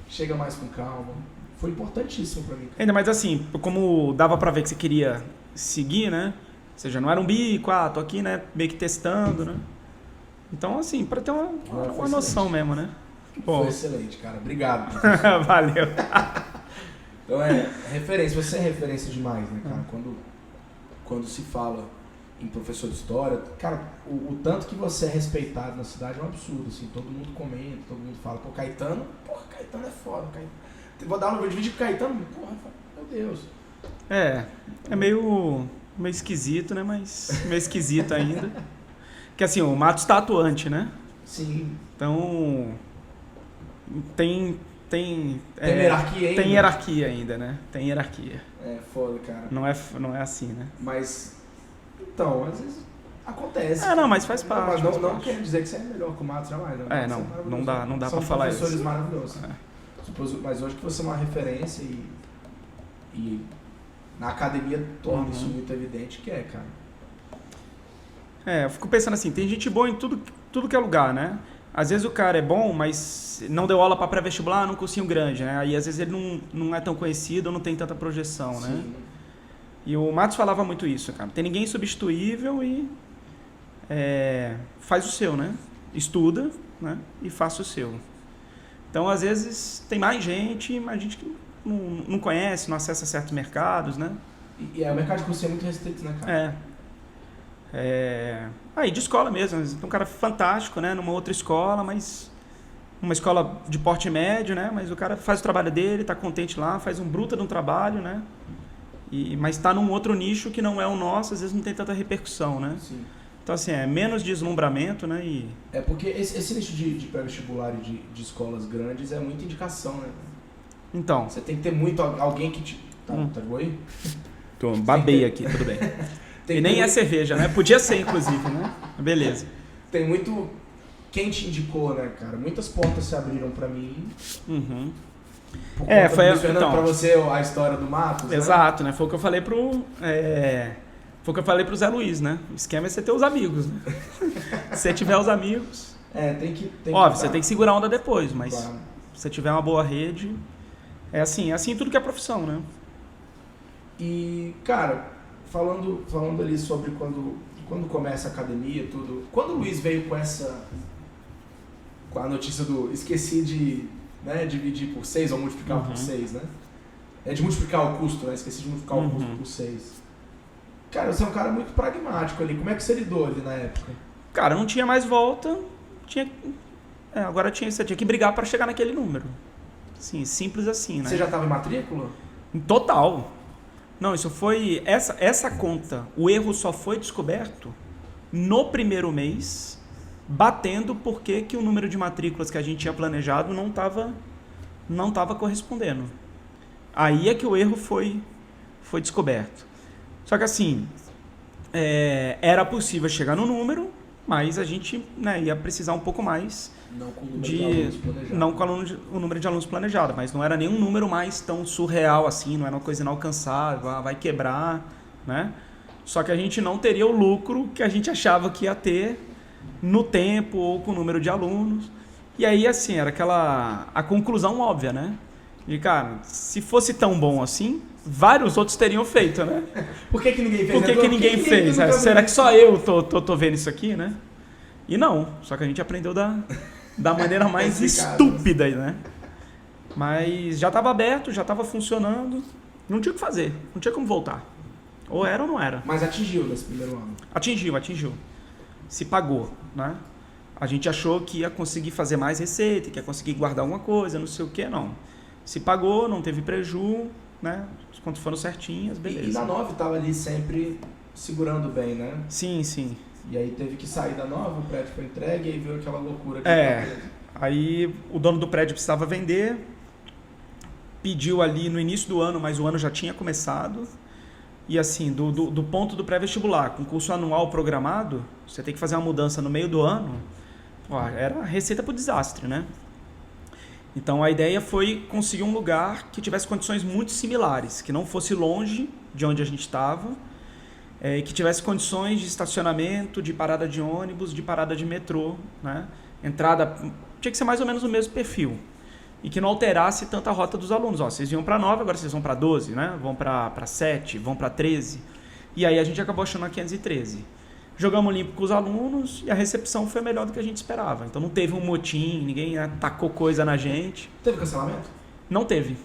[SPEAKER 2] chega mais com calma. Foi importantíssimo pra mim.
[SPEAKER 3] Ainda mais assim, como dava pra ver que você queria seguir, né? Ou seja, não era um bico, tô aqui, né? Meio que testando, né? Então, assim, pra ter uma noção mesmo, né?
[SPEAKER 2] Foi excelente, cara. Obrigado.
[SPEAKER 3] Valeu.
[SPEAKER 2] Então referência. Você é referência demais, né, cara? Quando se fala em professor de história, cara, o tanto que você é respeitado na cidade é um absurdo, assim. Todo mundo comenta, todo mundo fala, pô, Caetano é foda, Caetano. Vou dar um vídeo com Caetano, porra, meu Deus.
[SPEAKER 3] É meio esquisito, né? Mas meio esquisito ainda. Porque assim, o Matos tá atuante, né?
[SPEAKER 2] Sim.
[SPEAKER 3] Então, tem
[SPEAKER 2] hierarquia ainda.
[SPEAKER 3] Tem hierarquia ainda, né? Tem hierarquia.
[SPEAKER 2] É foda, cara.
[SPEAKER 3] Não é assim, né?
[SPEAKER 2] Mas, então, às vezes acontece.
[SPEAKER 3] Não, mas faz parte.
[SPEAKER 2] Mas não quer dizer que você é melhor que o Matos, jamais.
[SPEAKER 3] Não dá pra falar isso.
[SPEAKER 2] São professores maravilhosos. Mas hoje que você é uma referência e na academia torna isso muito evidente que cara.
[SPEAKER 3] Eu fico pensando assim, tem gente boa em tudo que é lugar, né? Às vezes o cara é bom, mas não deu aula para pré-vestibular num cursinho grande, né? Aí às vezes ele não é tão conhecido, não tem tanta projeção,
[SPEAKER 2] Sim.
[SPEAKER 3] né? E o Matos falava muito isso, cara. Não tem ninguém substituível e faz o seu, né? Estuda, né? E faça o seu. Então, às vezes, tem mais gente, mas gente que não conhece, não acessa certos mercados, né?
[SPEAKER 2] E o mercado de cursinho é muito restrito, né, cara?
[SPEAKER 3] Aí de escola mesmo, tem um cara fantástico, né? Numa outra escola, mas uma escola de porte médio, né? Mas o cara faz o trabalho dele, tá contente lá, faz um bruta de um trabalho, né? Mas está num outro nicho que não é o nosso, às vezes não tem tanta repercussão, né?
[SPEAKER 2] Sim.
[SPEAKER 3] Então, assim, é menos deslumbramento, né?
[SPEAKER 2] Porque esse nicho de pré-vestibular e de escolas grandes é muita indicação, né?
[SPEAKER 3] Então.
[SPEAKER 2] Você tem que ter muito alguém que te... Tá de boa aí?
[SPEAKER 3] Babei aqui, tudo bem. E nem é cerveja, né? Podia ser, inclusive, né? Beleza.
[SPEAKER 2] Tem muito... Quem te indicou, né, cara? Muitas portas se abriram pra mim. Mencionando pra você a história do Matos,
[SPEAKER 3] exato, né? Foi o que eu falei pro Zé Luiz, né? O esquema é você ter os amigos, né? Se você tiver os amigos...
[SPEAKER 2] tem que
[SPEAKER 3] óbvio, você tem que segurar a onda depois, mas
[SPEAKER 2] claro.
[SPEAKER 3] Se você tiver uma boa rede... É assim tudo que é profissão, né?
[SPEAKER 2] E, cara, falando ali sobre quando começa a academia, tudo... Quando o Luiz veio com a notícia do... Esqueci de dividir por 6 ou multiplicar por 6, né? De multiplicar o custo, né? Esqueci de multiplicar o custo por 6. Cara, você é um cara muito pragmático ali. Como é que você lidou ali na época?
[SPEAKER 3] Cara, não tinha mais volta. Agora você tinha que brigar para chegar naquele número. Sim, simples assim, né?
[SPEAKER 2] Você já estava em matrícula?
[SPEAKER 3] Total. Não, isso foi... Essa conta, o erro só foi descoberto no primeiro mês, batendo porque que o número de matrículas que a gente tinha planejado não estava correspondendo. Aí é que o erro foi descoberto. Só que assim, era possível chegar no número, mas a gente ia precisar um pouco mais
[SPEAKER 2] não com o número de alunos planejado.
[SPEAKER 3] Não com o número de alunos planejado, mas não era nenhum número mais tão surreal assim, não era uma coisa inalcançável, vai quebrar, né? Só que a gente não teria o lucro que a gente achava que ia ter no tempo ou com o número de alunos. E aí, assim, era a conclusão óbvia, né? De, cara, se fosse tão bom assim, vários outros teriam feito, né?
[SPEAKER 2] Por que ninguém fez?
[SPEAKER 3] Por que ninguém fez? Será que só eu tô vendo isso aqui, né? E não, só que a gente aprendeu da maneira mais estúpida, né? Mas já estava aberto, já estava funcionando, não tinha o que fazer, não tinha como voltar. Ou era ou não era.
[SPEAKER 2] Mas atingiu nesse primeiro ano?
[SPEAKER 3] Atingiu. Se pagou, né? A gente achou que ia conseguir fazer mais receita, que ia conseguir guardar alguma coisa, não sei o que, não. Se pagou, não teve preju, né? As contas foram certinhas, beleza.
[SPEAKER 2] E na 9 estava ali sempre segurando bem, né?
[SPEAKER 3] Sim.
[SPEAKER 2] E aí teve que sair da 9, o prédio foi entregue e aí veio aquela loucura.
[SPEAKER 3] Aí o dono do prédio precisava vender, pediu ali no início do ano, mas o ano já tinha começado. E assim, do ponto do pré-vestibular, com curso anual programado, você tem que fazer uma mudança no meio do ano, era receita para o desastre, né? Então a ideia foi conseguir um lugar que tivesse condições muito similares, que não fosse longe de onde a gente estava que tivesse condições de estacionamento, de parada de ônibus, de parada de metrô, né? Entrada tinha que ser mais ou menos o mesmo perfil e que não alterasse tanto a rota dos alunos. Ó, vocês iam para 9, agora vocês vão para 12, né? Vão para 7, vão para 13. E aí a gente acabou achando a 513. Jogamos limpo com os alunos e a recepção foi melhor do que a gente esperava. Então não teve um motim, ninguém atacou coisa na gente.
[SPEAKER 2] Teve cancelamento?
[SPEAKER 3] Não teve.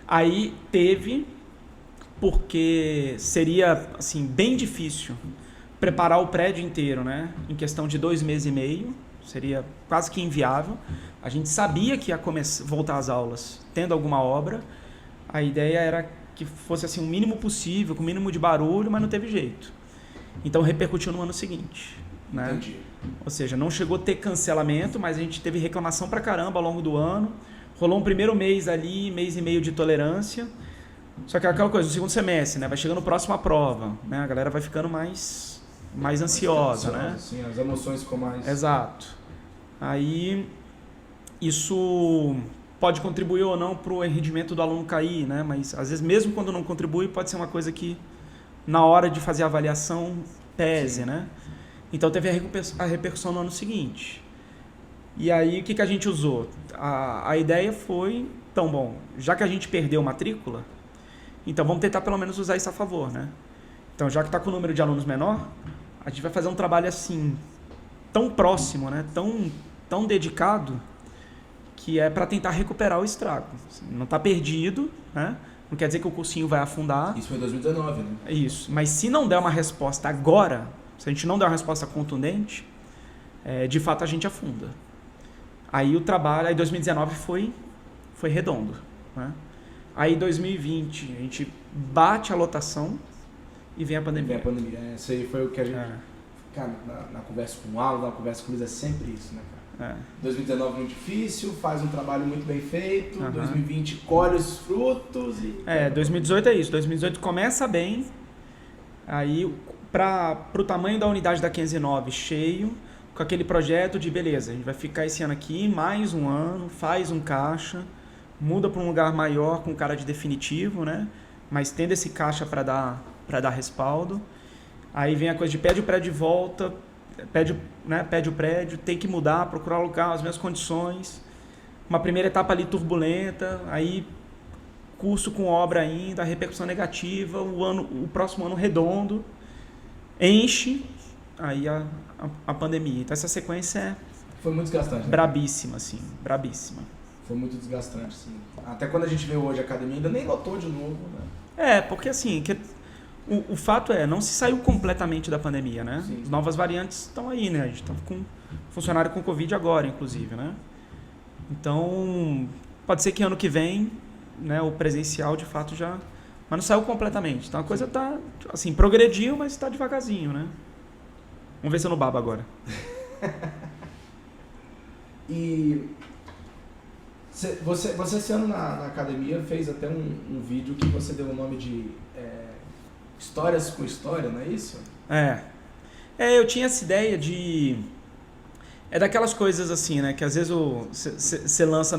[SPEAKER 3] Aí teve, porque seria assim, bem difícil preparar o prédio inteiro, né? Em questão de 2 meses e meio. Seria quase que inviável. A gente sabia que ia voltar às aulas tendo alguma obra. A ideia era que fosse assim, o mínimo possível, com o mínimo de barulho, mas não teve jeito. Então repercutiu no ano seguinte. Né?
[SPEAKER 2] Entendi.
[SPEAKER 3] Ou seja, não chegou a ter cancelamento, mas a gente teve reclamação pra caramba ao longo do ano. Rolou um primeiro mês ali, mês e meio de tolerância. Só que é aquela coisa, no segundo semestre, né? Vai chegando próximo à prova, né? A galera vai ficando mais ansiosa, né?
[SPEAKER 2] Sim, as emoções ficam mais...
[SPEAKER 3] Exato. Aí, isso pode contribuir ou não para o rendimento do aluno cair, né? Mas, às vezes, mesmo quando não contribui, pode ser uma coisa que, na hora de fazer a avaliação, pese, sim, né? Então, teve a repercussão no ano seguinte. E aí, o que a gente usou? A ideia foi, então, bom, já que a gente perdeu matrícula, então vamos tentar pelo menos usar isso a favor, né? Então, já que está com o número de alunos menor, a gente vai fazer um trabalho assim, tão próximo, né? Tão dedicado, que é para tentar recuperar o estrago. Não está perdido, né? Não quer dizer que o cursinho vai afundar.
[SPEAKER 2] Isso foi em 2019, né?
[SPEAKER 3] Isso. Mas se não der uma resposta agora, se a gente não der uma resposta contundente, de fato a gente afunda. Aí o trabalho, aí 2019 foi redondo, né? Aí 2020 a gente bate a lotação e vem a pandemia.
[SPEAKER 2] Isso aí foi o que a gente... Cara, na conversa com o Alan, na conversa com o Luiz, é sempre isso, né, cara? 2019 muito difícil, faz um trabalho muito bem feito, 2020 colhe os frutos e...
[SPEAKER 3] 2018 é isso, 2018 começa bem, aí pro tamanho da unidade da 509 cheio, com aquele projeto de beleza, a gente vai ficar esse ano aqui, mais um ano, faz um caixa, muda para um lugar maior com cara de definitivo, né? Mas tendo esse caixa para dar respaldo. Aí vem a coisa de pede o prédio de volta, pede o prédio, tem que mudar, procurar lugar, as mesmas condições. Uma primeira etapa ali turbulenta, aí curso com obra ainda, repercussão negativa, o próximo ano redondo, enche, aí a pandemia. Então essa sequência
[SPEAKER 2] foi muito desgastante, né?
[SPEAKER 3] Brabíssima, assim, brabíssima.
[SPEAKER 2] Foi muito desgastante, sim. Até quando a gente veio hoje a academia, ainda nem lotou de novo, né?
[SPEAKER 3] Porque assim, o fato não se saiu completamente da pandemia, né?
[SPEAKER 2] Sim.
[SPEAKER 3] As novas variantes estão aí, né? A gente está com funcionário com Covid agora, inclusive, né? Então, pode ser que ano que vem, né, o presencial de fato já... Mas não saiu completamente. Então a coisa tá, assim, progrediu, mas está devagarzinho, né? Vamos ver se eu não babo agora.
[SPEAKER 2] E... Você esse ano na academia fez até um vídeo que você deu o nome de Histórias com História, não é isso?
[SPEAKER 3] Eu tinha essa ideia de... É daquelas coisas assim, né? Que às vezes você lança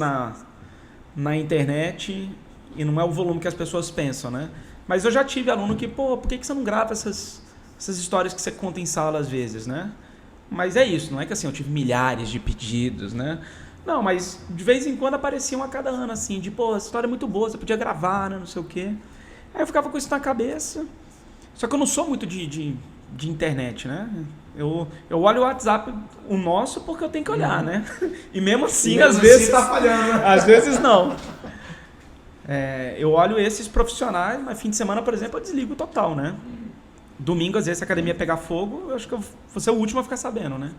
[SPEAKER 3] na internet e não é o volume que as pessoas pensam, né? Mas eu já tive aluno que, por que você não grava essas histórias que você conta em sala às vezes, né? Mas é isso, não é que assim, eu tive milhares de pedidos, né? Não, mas de vez em quando apareciam a cada ano, assim, de, essa história é muito boa, você podia gravar, né, não sei o quê. Aí eu ficava com isso na cabeça. Só que eu não sou muito de internet, né? Eu olho o WhatsApp, o nosso, porque eu tenho que olhar, né? E mesmo assim, às vezes...
[SPEAKER 2] tá falhando, né?
[SPEAKER 3] Às vezes não. Eu olho esses profissionais, mas fim de semana, por exemplo, eu desligo total, né? Domingo, às vezes, se a academia pegar fogo, eu acho que eu vou ser o último a ficar sabendo, né?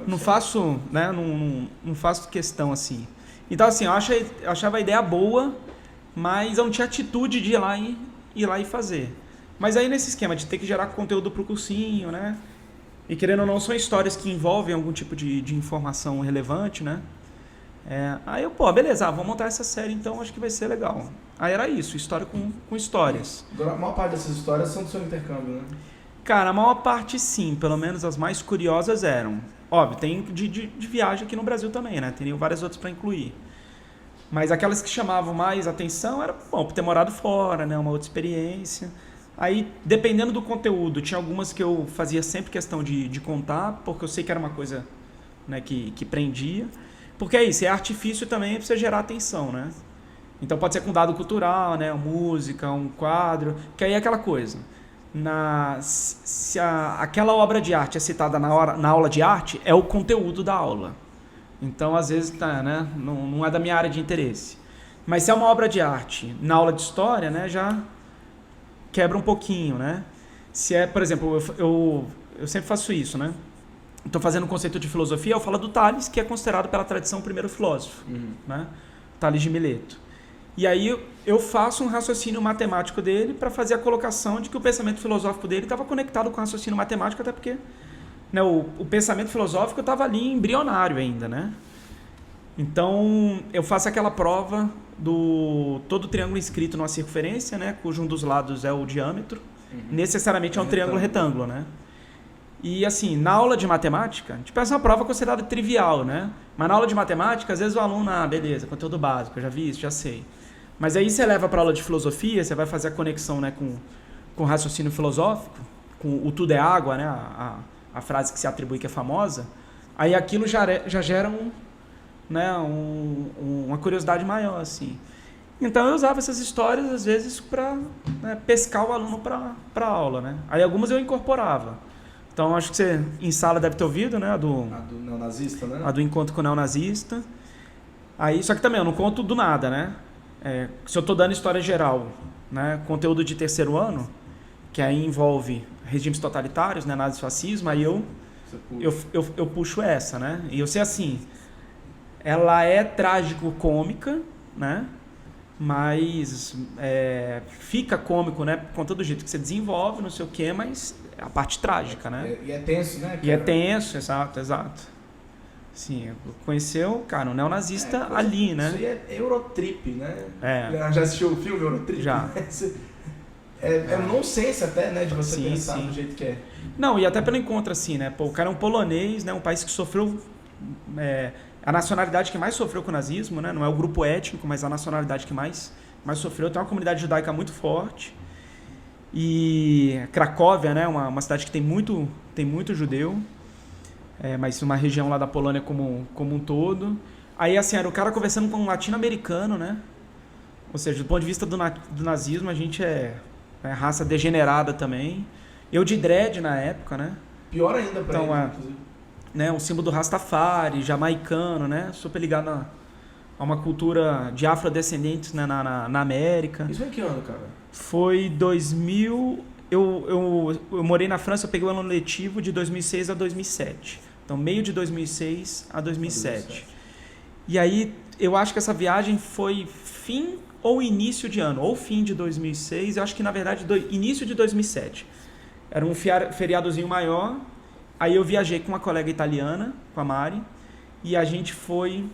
[SPEAKER 3] Não faço, né? Não faço questão assim. Então, assim, eu achava a ideia boa, mas eu não tinha atitude de ir lá e fazer. Mas aí nesse esquema de ter que gerar conteúdo pro cursinho, né? E querendo ou não, são histórias que envolvem algum tipo de informação relevante, né? Aí eu, beleza, vou montar essa série, então acho que vai ser legal. Aí era isso, história com histórias.
[SPEAKER 2] A maior parte dessas histórias são do seu intercâmbio, né?
[SPEAKER 3] Cara, a maior parte sim, pelo menos as mais curiosas eram. Óbvio, tem de viagem aqui no Brasil também, né? Teriam várias outras para incluir. Mas aquelas que chamavam mais atenção era, por ter morado fora, né? Uma outra experiência. Aí, dependendo do conteúdo, tinha algumas que eu fazia sempre questão de contar, porque eu sei que era uma coisa, né, que prendia. Porque é isso, é artifício também para você gerar atenção, né? Então pode ser com dado cultural, né, uma música, um quadro, que aí é aquela coisa. Se aquela obra de arte é citada na aula de arte, é o conteúdo da aula. Então, às vezes, né, não é da minha área de interesse. Mas se é uma obra de arte na aula de história, né, já quebra um pouquinho, né? Se é, por exemplo, eu sempre faço isso, né? Estou fazendo um conceito de filosofia, eu falo do Tales, que é considerado pela tradição o primeiro filósofo, né? Tales de Mileto. E aí eu faço um raciocínio matemático dele para fazer a colocação de que o pensamento filosófico dele estava conectado com o raciocínio matemático, até porque, né, o pensamento filosófico estava ali embrionário ainda, né? Então eu faço aquela prova do todo triângulo inscrito numa circunferência, né, cujo um dos lados é o diâmetro, necessariamente é um triângulo retângulo, né? E assim, na aula de matemática, tipo, essa é uma prova considerada trivial, né? Mas na aula de matemática, às vezes o aluno, beleza, conteúdo básico, eu já vi isso, já sei. Mas aí você leva para aula de filosofia, você vai fazer a conexão, né, com o raciocínio filosófico, com o tudo é água, né, a frase que se atribui que é famosa, aí aquilo já gera uma curiosidade maior, assim. Então eu usava essas histórias, às vezes, para, né, pescar o aluno para a aula, né? Aí algumas eu incorporava. Então acho que você em sala deve ter ouvido, né? A do
[SPEAKER 2] neonazista, né?
[SPEAKER 3] A do encontro com o neonazista. Aí, só que também eu não conto do nada, né? Se eu estou dando história geral, né, conteúdo de terceiro ano, que aí envolve regimes totalitários, né, nazifascismo, aí eu puxo essa, né? E eu sei assim, ela é trágico-cômica, né? Mas fica cômico, né? Com todo jeito que você desenvolve, não sei o quê, mas a parte trágica, né?
[SPEAKER 2] E é tenso, né?
[SPEAKER 3] E é tenso, exato. Sim, conheceu, cara, um neonazista ali, né?
[SPEAKER 2] Isso aí é Eurotrip, né?
[SPEAKER 3] É.
[SPEAKER 2] Já assistiu o filme Eurotrip?
[SPEAKER 3] Já.
[SPEAKER 2] É um nonsense até, né? De você pensar do jeito que é.
[SPEAKER 3] Não, e até pelo encontro, assim, né? Pô, o cara é um polonês, né? Um país que sofreu... a nacionalidade que mais sofreu com o nazismo, né? Não é o grupo étnico, mas a nacionalidade que mais sofreu. Tem uma comunidade judaica muito forte. E Cracóvia, né? Uma cidade que tem muito judeu. Mas uma região lá da Polônia como um todo. Aí, assim, era o cara conversando com um latino-americano, né? Ou seja, do ponto de vista do nazismo, a gente é raça degenerada também. Eu de dread na época, né?
[SPEAKER 2] Pior ainda pra
[SPEAKER 3] então,
[SPEAKER 2] ele, inclusive.
[SPEAKER 3] Né, um símbolo do Rastafari, jamaicano, né? Super ligado a uma cultura de afrodescendentes, né, na América.
[SPEAKER 2] Isso foi em que ano, cara?
[SPEAKER 3] Foi 2000... Eu morei na França, eu peguei o ano letivo de 2006 a 2007. Então, meio de 2006 a 2007. E aí, eu acho que essa viagem foi fim ou início de ano, ou fim de 2006, eu acho que, na verdade, início de 2007. Era um feriadozinho maior. Aí eu viajei com uma colega italiana, com a Mari, e a gente foi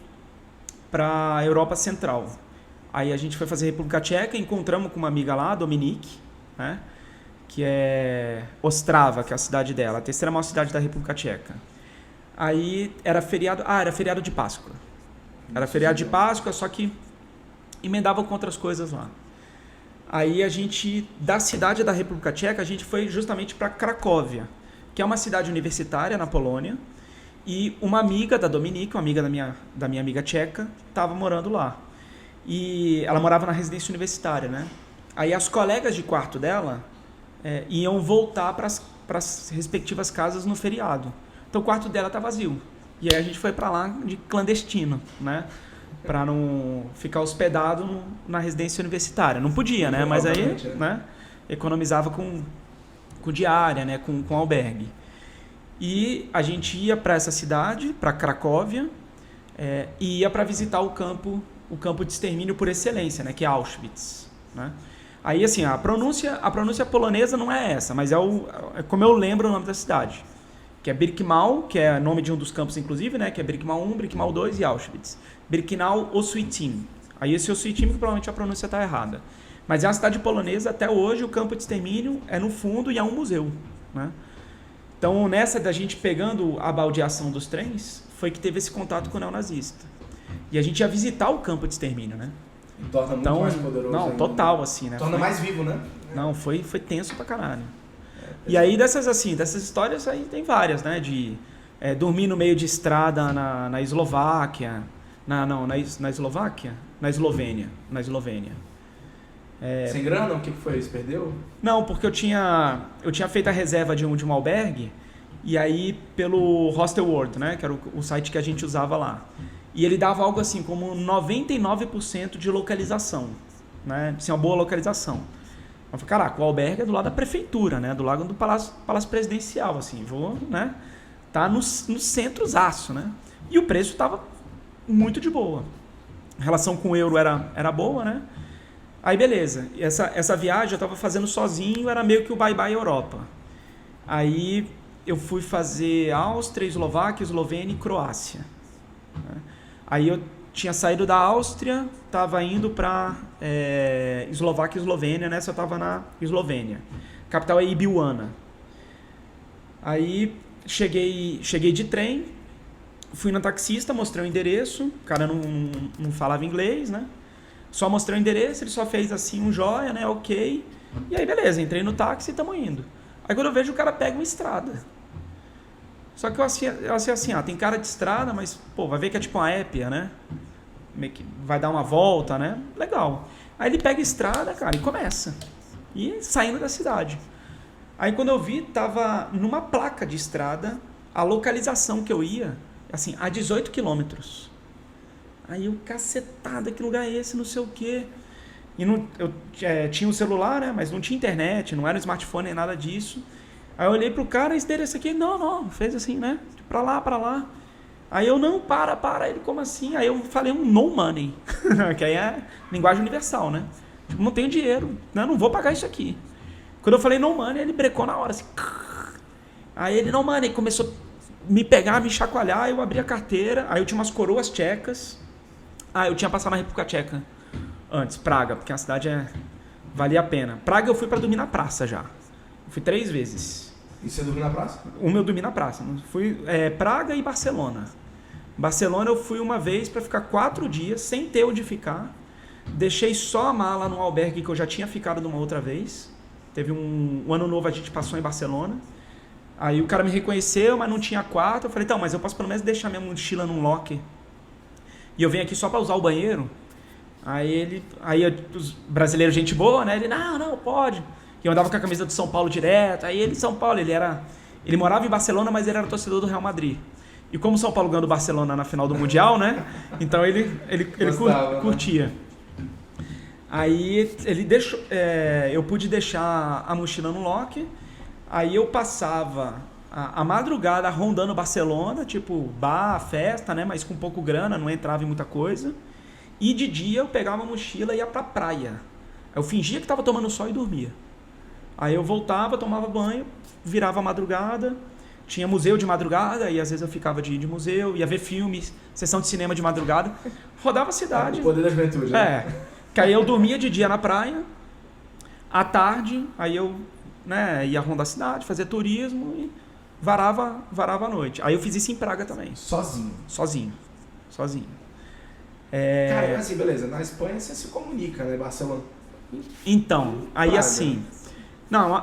[SPEAKER 3] para a Europa Central. Aí a gente foi fazer República Tcheca, encontramos com uma amiga lá, Dominique, né, que é Ostrava, que é a cidade dela, a terceira maior cidade da República Tcheca. Aí era feriado de Páscoa. Era feriado de Páscoa, só que emendava com outras coisas lá. Aí a gente, da cidade da República Tcheca, a gente foi justamente para Cracóvia, que é uma cidade universitária na Polônia, e uma amiga da Dominique, uma amiga da minha amiga tcheca, estava morando lá. E ela morava na residência universitária, né? Aí as colegas de quarto dela iam voltar para as respectivas casas no feriado. Então o quarto dela tá vazio. E aí a gente foi para lá de clandestino, né? Para não ficar hospedado na residência universitária. Não podia, né? Mas aí, né, economizava com diária, né, com albergue. E a gente ia para essa cidade, para Cracóvia, e ia para visitar o campo de extermínio por excelência, né, que é Auschwitz, né? Aí, assim, a pronúncia polonesa não é essa, mas é como eu lembro o nome da cidade, que é Birkenau, que é nome de um dos campos, inclusive, né, que é Birkenau 1, Birkenau 2 e Auschwitz. Birkenau Osuitim. Aí esse Osuitim, provavelmente a pronúncia está errada. Mas é uma cidade polonesa, até hoje o campo de extermínio é no fundo e é um museu, né? Então, nessa da gente pegando a baldeação dos trens, foi que teve esse contato com o neonazista. E a gente ia visitar o campo de extermínio, né?
[SPEAKER 2] E torna muito mais poderoso.
[SPEAKER 3] Não,
[SPEAKER 2] ainda,
[SPEAKER 3] total,
[SPEAKER 2] né?
[SPEAKER 3] assim, né?
[SPEAKER 2] Torna mais vivo, né?
[SPEAKER 3] Não, foi tenso pra caralho. E aí dessas histórias aí tem várias, né? De dormir no meio de estrada na Eslováquia. Na Eslováquia? Na Eslovênia.
[SPEAKER 2] Sem grana? O que foi? Você perdeu?
[SPEAKER 3] Não, porque eu tinha feito a reserva de um albergue, e aí pelo Hostel World, né? Que era o site que a gente usava lá. E ele dava algo assim como 99% de localização, né? Assim, uma boa localização. Eu falei, caraca, o albergue é do lado da prefeitura, né? Do lado do Palácio Presidencial, assim. Vou, né? Tá no centrozaço, né? E o preço tava muito de boa. A relação com o euro era boa, né? Aí beleza, essa viagem eu tava fazendo sozinho, era meio que o bye-bye Europa. Aí eu fui fazer Áustria, Eslováquia, Eslovênia e Croácia. Aí eu tinha saído da Áustria, tava indo pra Eslováquia e Eslovênia, nessa eu tava na Eslovênia. A capital é Ljubljana. Aí cheguei de trem, fui no taxista, mostrei o endereço, o cara não falava inglês, né? Só mostrei o endereço, ele só fez assim um joia, né? Ok. E aí beleza, entrei no táxi e tamo indo. Aí quando eu vejo o cara pega uma estrada. Só que eu achei assim, tem cara de estrada, mas pô, vai ver que é tipo uma épia, né? Meio que vai dar uma volta, né? Legal. Aí ele pega a estrada, cara, e começa. E saindo da cidade. Aí quando eu vi, tava numa placa de estrada a localização que eu ia, assim, a 18 quilômetros. Aí eu, cacetada, que lugar é esse, não sei o quê. E eu tinha um celular, né? Mas não tinha internet, não era um smartphone nem nada disso. Aí eu olhei pro cara, esse endereço aqui, não, fez assim, né? Pra lá. Aí eu, não, para. Ele, como assim? Aí eu falei no money, que aí é linguagem universal, né? Tipo, não tenho dinheiro, né? Não vou pagar isso aqui. Quando eu falei no money, ele brecou na hora, assim. Aí ele, no money, começou a me pegar, me chacoalhar, eu abri a carteira, aí eu tinha umas coroas tchecas. Eu tinha passado na República Tcheca antes, Praga, porque a cidade valia a pena. Praga eu fui pra dormir na praça já. Eu fui 3 vezes.
[SPEAKER 2] E você dormiu na praça?
[SPEAKER 3] Eu dormi na praça. Fui Praga e Barcelona. Barcelona eu fui uma vez pra ficar 4 dias, sem ter onde ficar. Deixei só a mala no albergue que eu já tinha ficado de uma outra vez. Teve um ano novo, a gente passou em Barcelona. Aí o cara me reconheceu, mas não tinha quarto. Eu falei, então, mas eu posso pelo menos deixar minha mochila num locker. E eu venho aqui só para usar o banheiro. Aí os brasileiros, gente boa, né? Ele, não, pode. E eu andava com a camisa do São Paulo direto. Aí ele, São Paulo, ele morava em Barcelona, mas ele era torcedor do Real Madrid. E como o São Paulo ganhou do Barcelona na final do Mundial, né? Então ele gostava, curtia. Né? Aí ele deixou, eu pude deixar a mochila no locker. Aí eu passava a madrugada rondando Barcelona, tipo bar, festa, né? Mas com pouco grana, não entrava em muita coisa. E de dia eu pegava a mochila e ia pra praia. Eu fingia que tava tomando sol e dormia. Aí eu voltava, tomava banho, virava a madrugada, tinha museu de madrugada, e às vezes eu ficava de museu, ia ver filmes, sessão de cinema de madrugada, rodava a cidade.
[SPEAKER 2] O poder da juventude, né?
[SPEAKER 3] Que aí eu dormia de dia na praia, à tarde, aí eu ia rondar a cidade, fazer turismo e varava a noite. Aí eu fiz isso em Praga também. Sozinho.
[SPEAKER 2] Cara, assim, beleza, na Espanha você se comunica, né, Barcelona?
[SPEAKER 3] Então, aí
[SPEAKER 2] Praga.
[SPEAKER 3] assim, não,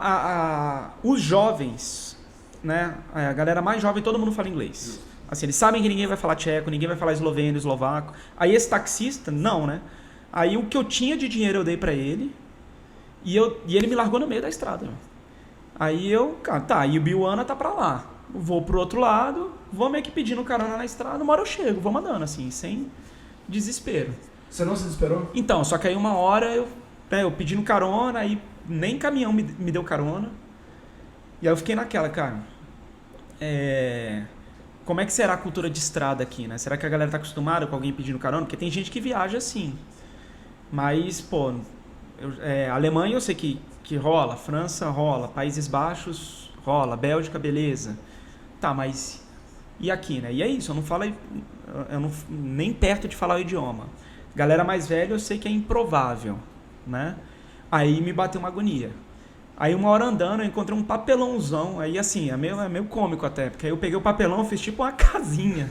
[SPEAKER 3] os jovens, né, a galera mais jovem, todo mundo fala inglês. Assim, eles sabem que ninguém vai falar tcheco, ninguém vai falar esloveno, eslovaco. Aí esse taxista, não, né? Aí o que eu tinha de dinheiro eu dei pra ele e ele me largou no meio da estrada. Aí eu, cara, e o Ljubljana tá pra lá. Vou pro outro lado, vou meio que pedindo carona na estrada, uma hora eu chego, vou mandando assim, sem desespero.
[SPEAKER 2] Você não se desesperou?
[SPEAKER 3] Então, só que aí uma hora eu pedindo carona, aí nem caminhão me deu carona. E aí eu fiquei naquela, cara, como é que será a cultura de estrada aqui, né? Será que a galera tá acostumada com alguém pedindo carona? Porque tem gente que viaja assim. Mas, pô, Alemanha eu sei que rola, França rola, Países Baixos rola, Bélgica, beleza. Tá, mas e aqui, né? E é isso, eu não nem perto de falar o idioma. Galera mais velha eu sei que é improvável, né? Aí me bateu uma agonia. Aí uma hora andando eu encontrei um papelãozão, aí assim, é meio cômico até, porque aí eu peguei o papelão, fiz tipo uma casinha.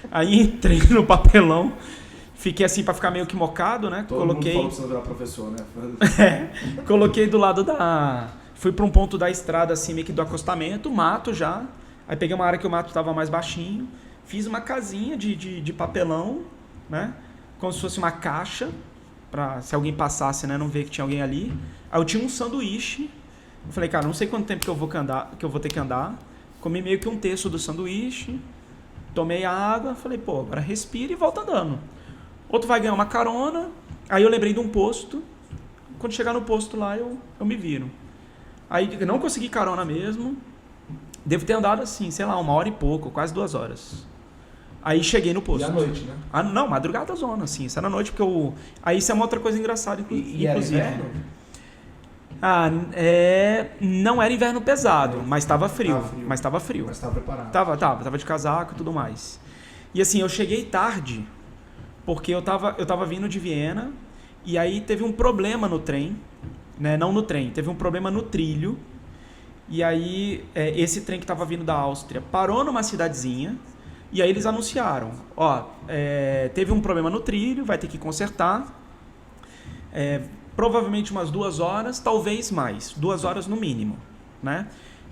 [SPEAKER 3] Aí entrei no papelão, Fiquei assim pra ficar meio que mocado, né?
[SPEAKER 2] Todo mundo falou pra você não virar professor, né?
[SPEAKER 3] Coloquei do lado da... Fui pra um ponto da estrada, assim, meio que do acostamento, mato já. Aí peguei uma área que o mato tava mais baixinho. Fiz uma casinha de papelão, né? Como se fosse uma caixa, pra se alguém passasse, né? Não ver que tinha alguém ali. Aí eu tinha um sanduíche. Eu falei, cara, não sei quanto tempo que eu vou ter que andar. Comi meio que um terço do sanduíche. Tomei a água. Falei, pô, agora respira e volta andando. Outro vai ganhar uma carona. Aí eu lembrei de um posto. Quando chegar no posto lá, eu me viro. Aí eu não consegui carona mesmo. Devo ter andado assim, sei lá, 1h e pouco, quase 2 horas. Aí cheguei no posto.
[SPEAKER 2] E à noite, né?
[SPEAKER 3] Ah, não, madrugada zona, assim. Isso era à noite, porque eu... Aí isso é uma outra coisa engraçada, inclusive.
[SPEAKER 2] E era inverno?
[SPEAKER 3] Não era inverno pesado, mas estava frio.
[SPEAKER 2] Mas estava preparado.
[SPEAKER 3] Tava de casaco e tudo mais. E assim, eu cheguei tarde, porque eu tava vindo de Viena, e aí teve um problema no trem, né? Não no trem, teve um problema no trilho. E aí, esse trem que estava vindo da Áustria parou numa cidadezinha, e aí eles anunciaram, teve um problema no trilho, vai ter que consertar, provavelmente umas 2 horas, talvez mais, 2 horas no mínimo, né?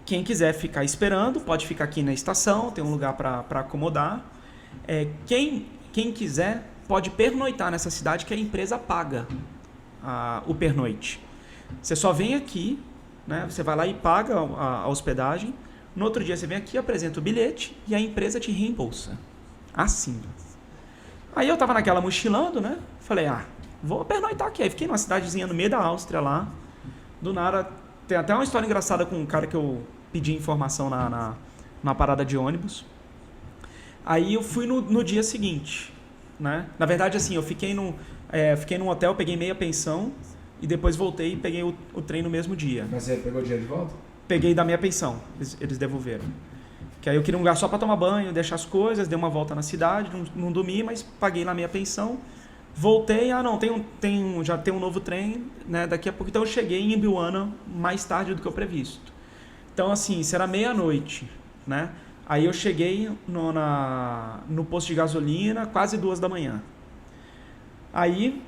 [SPEAKER 3] Quem quiser ficar esperando, pode ficar aqui na estação, tem um lugar para acomodar. Quem quiser, pode pernoitar nessa cidade, que a empresa paga o pernoite. Você só vem aqui, né? Você vai lá e paga a hospedagem. No outro dia você vem aqui, apresenta o bilhete e a empresa te reembolsa. Assim. Aí eu tava naquela mochilando, né? Falei, vou pernoitar aqui. Aí fiquei numa cidadezinha no meio da Áustria lá. Do nada, tem até uma história engraçada com um cara que eu pedi informação na parada de ônibus. Aí eu fui no dia seguinte, né? Na verdade, assim, eu fiquei num hotel, peguei meia pensão e depois voltei e peguei o trem no mesmo dia.
[SPEAKER 2] Mas você pegou o dinheiro de volta?
[SPEAKER 3] Peguei da minha pensão, eles devolveram. Que aí eu queria um lugar só para tomar banho, deixar as coisas, dei uma volta na cidade, não dormi, mas paguei na minha pensão. Voltei, já tem um novo trem, né, daqui a pouco. Então eu cheguei em Biúna mais tarde do que o previsto. Então assim, isso era meia-noite, né? Aí eu cheguei no posto de gasolina quase 2 da manhã. Aí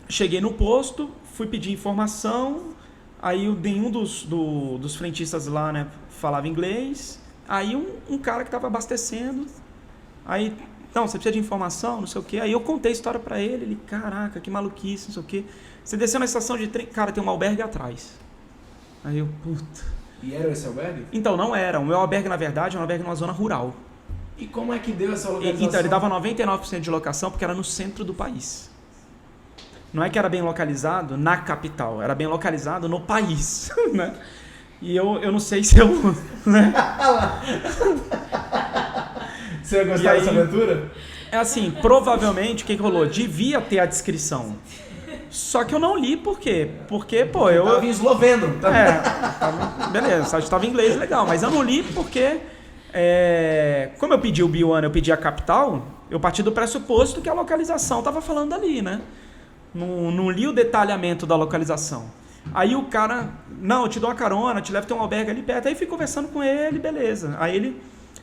[SPEAKER 3] cheguei no posto, fui pedir informação, aí nenhum dos frentistas lá, né, falava inglês. Aí um cara que estava abastecendo, aí, não, você precisa de informação, não sei o quê. Aí eu contei a história pra ele, caraca, que maluquice, não sei o quê. Você desceu na estação de trem, cara, tem um albergue atrás. Aí eu, puta.
[SPEAKER 2] E era esse albergue?
[SPEAKER 3] Então, não era. O meu albergue, na verdade, é um albergue numa zona rural.
[SPEAKER 2] E como é que deu essa localização?
[SPEAKER 3] Então, ele dava 99% de locação porque era no centro do país. Não é que era bem localizado na capital, era bem localizado no país, né? E eu não sei se eu... Né?
[SPEAKER 2] Você ia gostar dessa aventura?
[SPEAKER 3] É assim, provavelmente, o que rolou? Devia ter a descrição. Só que eu não li, por quê? Porque, pô, eu...
[SPEAKER 2] Tava em esloveno.
[SPEAKER 3] Beleza, estava em inglês, legal. Mas eu não li porque, como eu pedi o Biúna, eu pedi a capital, eu parti do pressuposto que a localização estava falando ali, né? Não li o detalhamento da localização. Aí o cara, não, eu te dou uma carona, te levo, tem um albergue ali perto. Aí fui conversando com ele, beleza. Aí ele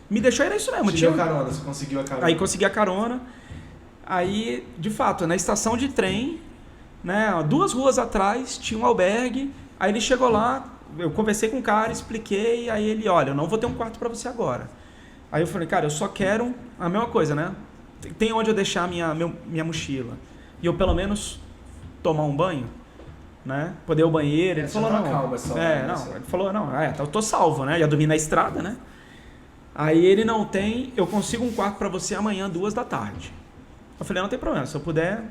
[SPEAKER 3] me deixou, era isso mesmo.
[SPEAKER 2] Te deu carona, você conseguiu a carona.
[SPEAKER 3] Aí consegui a carona. Aí, de fato, na estação de trem, né, 2 ruas atrás, tinha um albergue. Aí ele chegou lá, eu conversei com o cara, expliquei. Aí ele, olha, eu não vou ter um quarto pra você agora. Aí eu falei, cara, eu só quero a mesma coisa, né? Tem onde eu deixar minha mochila. E eu, pelo menos, tomar um banho, né? Poder ir ao banheiro. Ele falou, não.
[SPEAKER 2] Calma, só,
[SPEAKER 3] ele falou, não, eu tô salvo, né? Já dormi na estrada, né? Aí ele não tem, eu consigo um quarto pra você amanhã, 2 da tarde. Eu falei, não tem problema, se eu puder,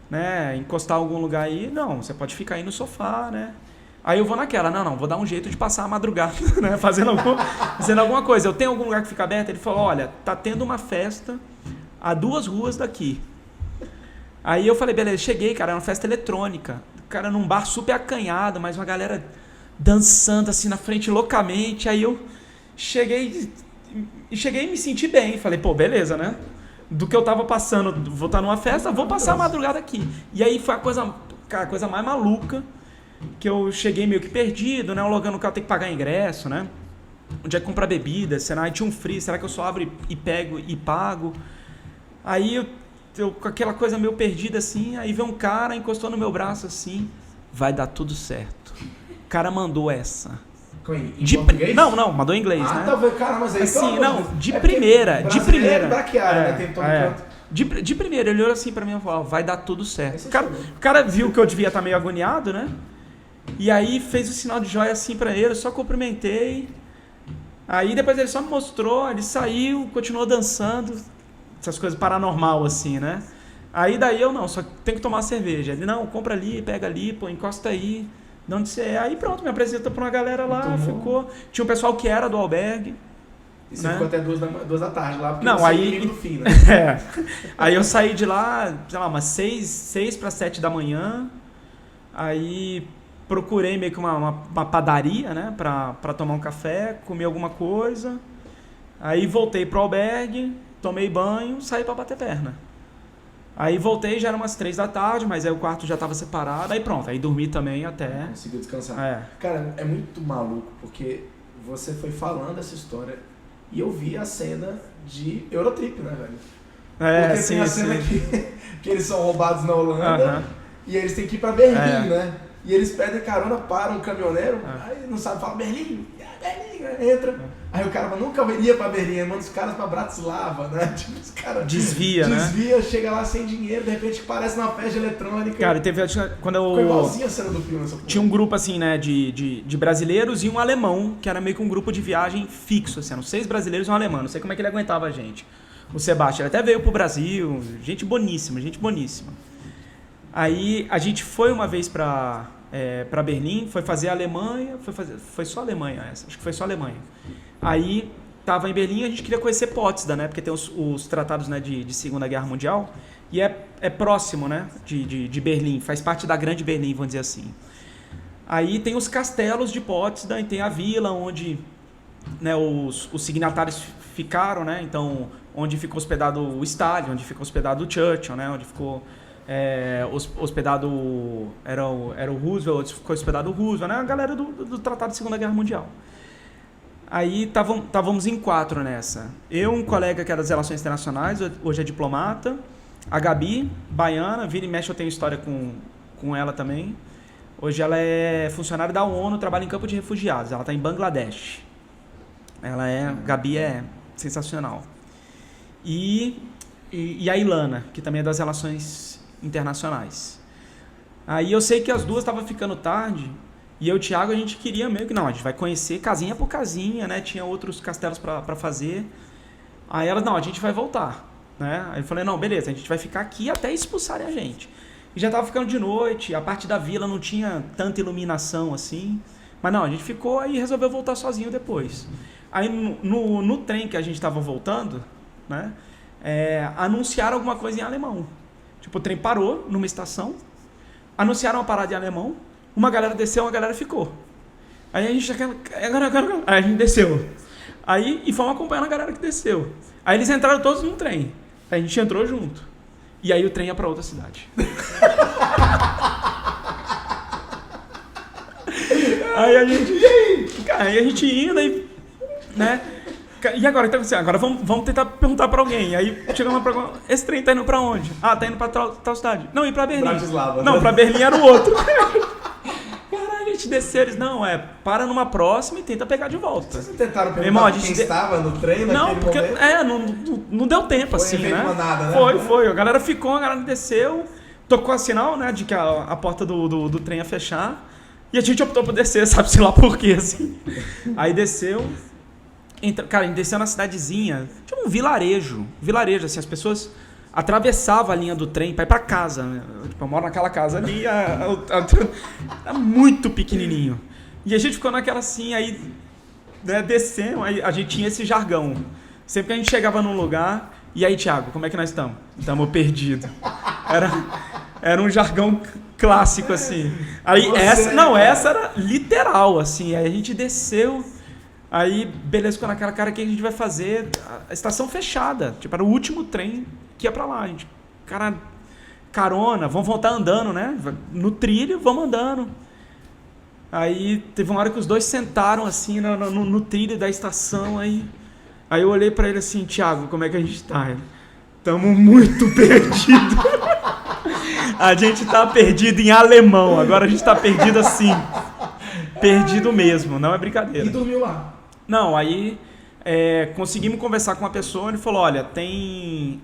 [SPEAKER 3] né, encostar em algum lugar aí, não, você pode ficar aí no sofá, né? Aí eu vou naquela, não, vou dar um jeito de passar a madrugada, né? Fazendo alguma coisa. Eu tenho algum lugar que fica aberto? Ele falou, olha, tá tendo uma festa a 2 ruas daqui. Aí eu falei, beleza, cheguei, cara, era uma festa eletrônica. Cara, num bar super acanhado, mas uma galera dançando assim na frente loucamente. Aí eu cheguei e me senti bem. Falei, pô, beleza, né? Do que eu tava passando, vou estar numa festa, vou passar a madrugada aqui. E aí foi a coisa mais maluca, que eu cheguei meio que perdido, né? O lugar no carro tem que pagar ingresso, né? Onde é que comprar bebida? Será que tinha um free? Será que eu só abro e pego e pago? Aí eu com aquela coisa meio perdida assim, aí veio um cara, encostou no meu braço assim, vai dar tudo certo. O cara mandou essa.
[SPEAKER 2] Em português?
[SPEAKER 3] Não, mandou em inglês, né?
[SPEAKER 2] Tá vendo, cara, mas aí
[SPEAKER 3] assim, não, de primeira.
[SPEAKER 2] Braquiária, né? Tem todo canto.
[SPEAKER 3] De primeira, ele olhou assim pra mim e falou, vai dar tudo certo. O cara viu que eu devia estar meio agoniado, né? E aí fez o sinal de joia assim pra ele, eu só cumprimentei. Aí depois ele só me mostrou, ele saiu, continuou dançando. Essas coisas paranormal assim, né? Aí daí eu não, só tenho que tomar uma cerveja. Ele, não, compra ali, pega ali, pô, encosta aí. De onde você é? Aí pronto, me apresentou pra uma galera lá, ficou. Tinha um pessoal que era do albergue.
[SPEAKER 2] E você ficou até 2 da tarde lá, porque
[SPEAKER 3] não, aí
[SPEAKER 2] no fim, né?
[SPEAKER 3] Aí eu saí de lá, sei lá, umas 6 para 7 da manhã. Aí procurei meio que uma padaria, né, pra tomar um café, comer alguma coisa. Aí voltei pro albergue, tomei banho, saí pra bater perna. Aí voltei, já era umas 3 da tarde, mas aí o quarto já tava separado, aí pronto, aí dormi também até...
[SPEAKER 2] Conseguiu descansar. Cara, é muito maluco, porque você foi falando essa história e eu vi a cena de Eurotrip, né, velho? Porque
[SPEAKER 3] sim,
[SPEAKER 2] tem a cena que eles são roubados na Holanda e eles têm que ir pra Berlim, né? E eles pedem carona para um caminhoneiro, aí não sabe falar Berlim, entra. Aí o cara nunca iria pra Berlim, manda os caras pra Bratislava, né? Tipo, os caras
[SPEAKER 3] desvia,
[SPEAKER 2] chega lá sem dinheiro, de repente parece numa festa eletrônica.
[SPEAKER 3] Cara, teve quando eu...
[SPEAKER 2] Foi igualzinho a cena do filme, essa porra.
[SPEAKER 3] Tinha um grupo assim, né, de brasileiros e um alemão, que era meio que um grupo de viagem fixo, assim, eram 6 brasileiros e um alemão, não sei como é que ele aguentava a gente. O Sebastião, ele até veio pro Brasil, gente boníssima. Aí a gente foi uma vez pra Berlim, foi fazer a Alemanha, foi só a Alemanha essa, acho que foi só a Alemanha. Aí tava em Berlim, a gente queria conhecer Potsdam, né, porque tem os tratados, né, de Segunda Guerra Mundial, e é próximo, né, de Berlim, faz parte da Grande Berlim, vamos dizer assim. Aí tem os castelos de Potsdam e tem a vila onde, né, os signatários ficaram, né, então onde ficou hospedado o Stalin, onde ficou hospedado o Churchill, né, onde ficou hospedado era o Roosevelt, ficou hospedado o Roosevelt, né, a galera do Tratado de Segunda Guerra Mundial. Aí estávamos em 4 nessa. Eu, um colega que era das Relações Internacionais, hoje é diplomata, a Gabi, baiana, vira e mexe eu tenho história com ela também. Hoje ela é funcionária da ONU, trabalha em campo de refugiados, ela está em Bangladesh. Gabi é sensacional. E a Ilana, que também é das Relações Internacionais. Aí eu sei que as duas estavam ficando tarde, e eu e o Thiago, a gente queria meio que, não, a gente vai conhecer casinha por casinha, né? Tinha outros castelos para fazer. Aí elas, não, a gente vai voltar, né? Aí eu falei, não, beleza, a gente vai ficar aqui até expulsarem a gente. E já tava ficando de noite, a parte da vila não tinha tanta iluminação assim. Mas não, a gente ficou e resolveu voltar sozinho depois. Aí no trem que a gente tava voltando, né? Anunciaram alguma coisa em alemão. Tipo, o trem parou numa estação, anunciaram uma parada em alemão, uma galera desceu, uma galera ficou. Aí a gente aí a gente desceu. Aí, e fomos acompanhando a galera que desceu. Aí eles entraram todos num trem. Aí a gente entrou junto. E aí o trem ia pra outra cidade. Aí a gente indo aí, né? E agora, então, assim, agora vamos tentar perguntar pra alguém. Aí chegamos pra... Esse trem tá indo pra onde? Ah, tá indo pra tal cidade. Não, ir pra Berlim.
[SPEAKER 2] Bratislava.
[SPEAKER 3] Não, pra Berlim era o outro. Caralho, a gente desceu. Eles, não, para numa próxima e tenta pegar de volta.
[SPEAKER 2] Vocês tentaram perguntar quem estava no trem naquele
[SPEAKER 3] porque,
[SPEAKER 2] momento?
[SPEAKER 3] não deu tempo,
[SPEAKER 2] foi
[SPEAKER 3] assim, né?
[SPEAKER 2] Manada, né?
[SPEAKER 3] Foi. A galera ficou, a galera desceu, tocou a sinal, né, de que a porta do trem ia fechar. E a gente optou por descer, sabe-se lá por quê, assim. Aí desceu... Cara, a gente desceu na cidadezinha, tinha um vilarejo, assim, as pessoas atravessavam a linha do trem para ir para casa, né? Tipo, eu moro naquela casa ali, é muito pequenininho. E a gente ficou naquela assim, aí, né, descemos, aí a gente tinha esse jargão. Sempre que a gente chegava num lugar, e aí, Thiago, como é que nós estamos? Estamos perdidos. Era um jargão clássico, assim. Aí, essa era literal, assim, aí a gente desceu... Aí, beleza, ficou naquela cara, o que a gente vai fazer? A estação fechada. Tipo, era o último trem que ia pra lá. A gente, cara, carona, vamos voltar andando, né? No trilho, vamos andando. Aí, teve uma hora que os dois sentaram, assim, no trilho da estação. Aí eu olhei pra ele assim, Thiago, como é que a gente tá? Tamo muito perdido. A gente tá perdido em alemão. Agora a gente tá perdido assim. Perdido mesmo, não é brincadeira.
[SPEAKER 2] E dormiu lá?
[SPEAKER 3] Não, aí conseguimos conversar com uma pessoa. Ele falou, olha, tem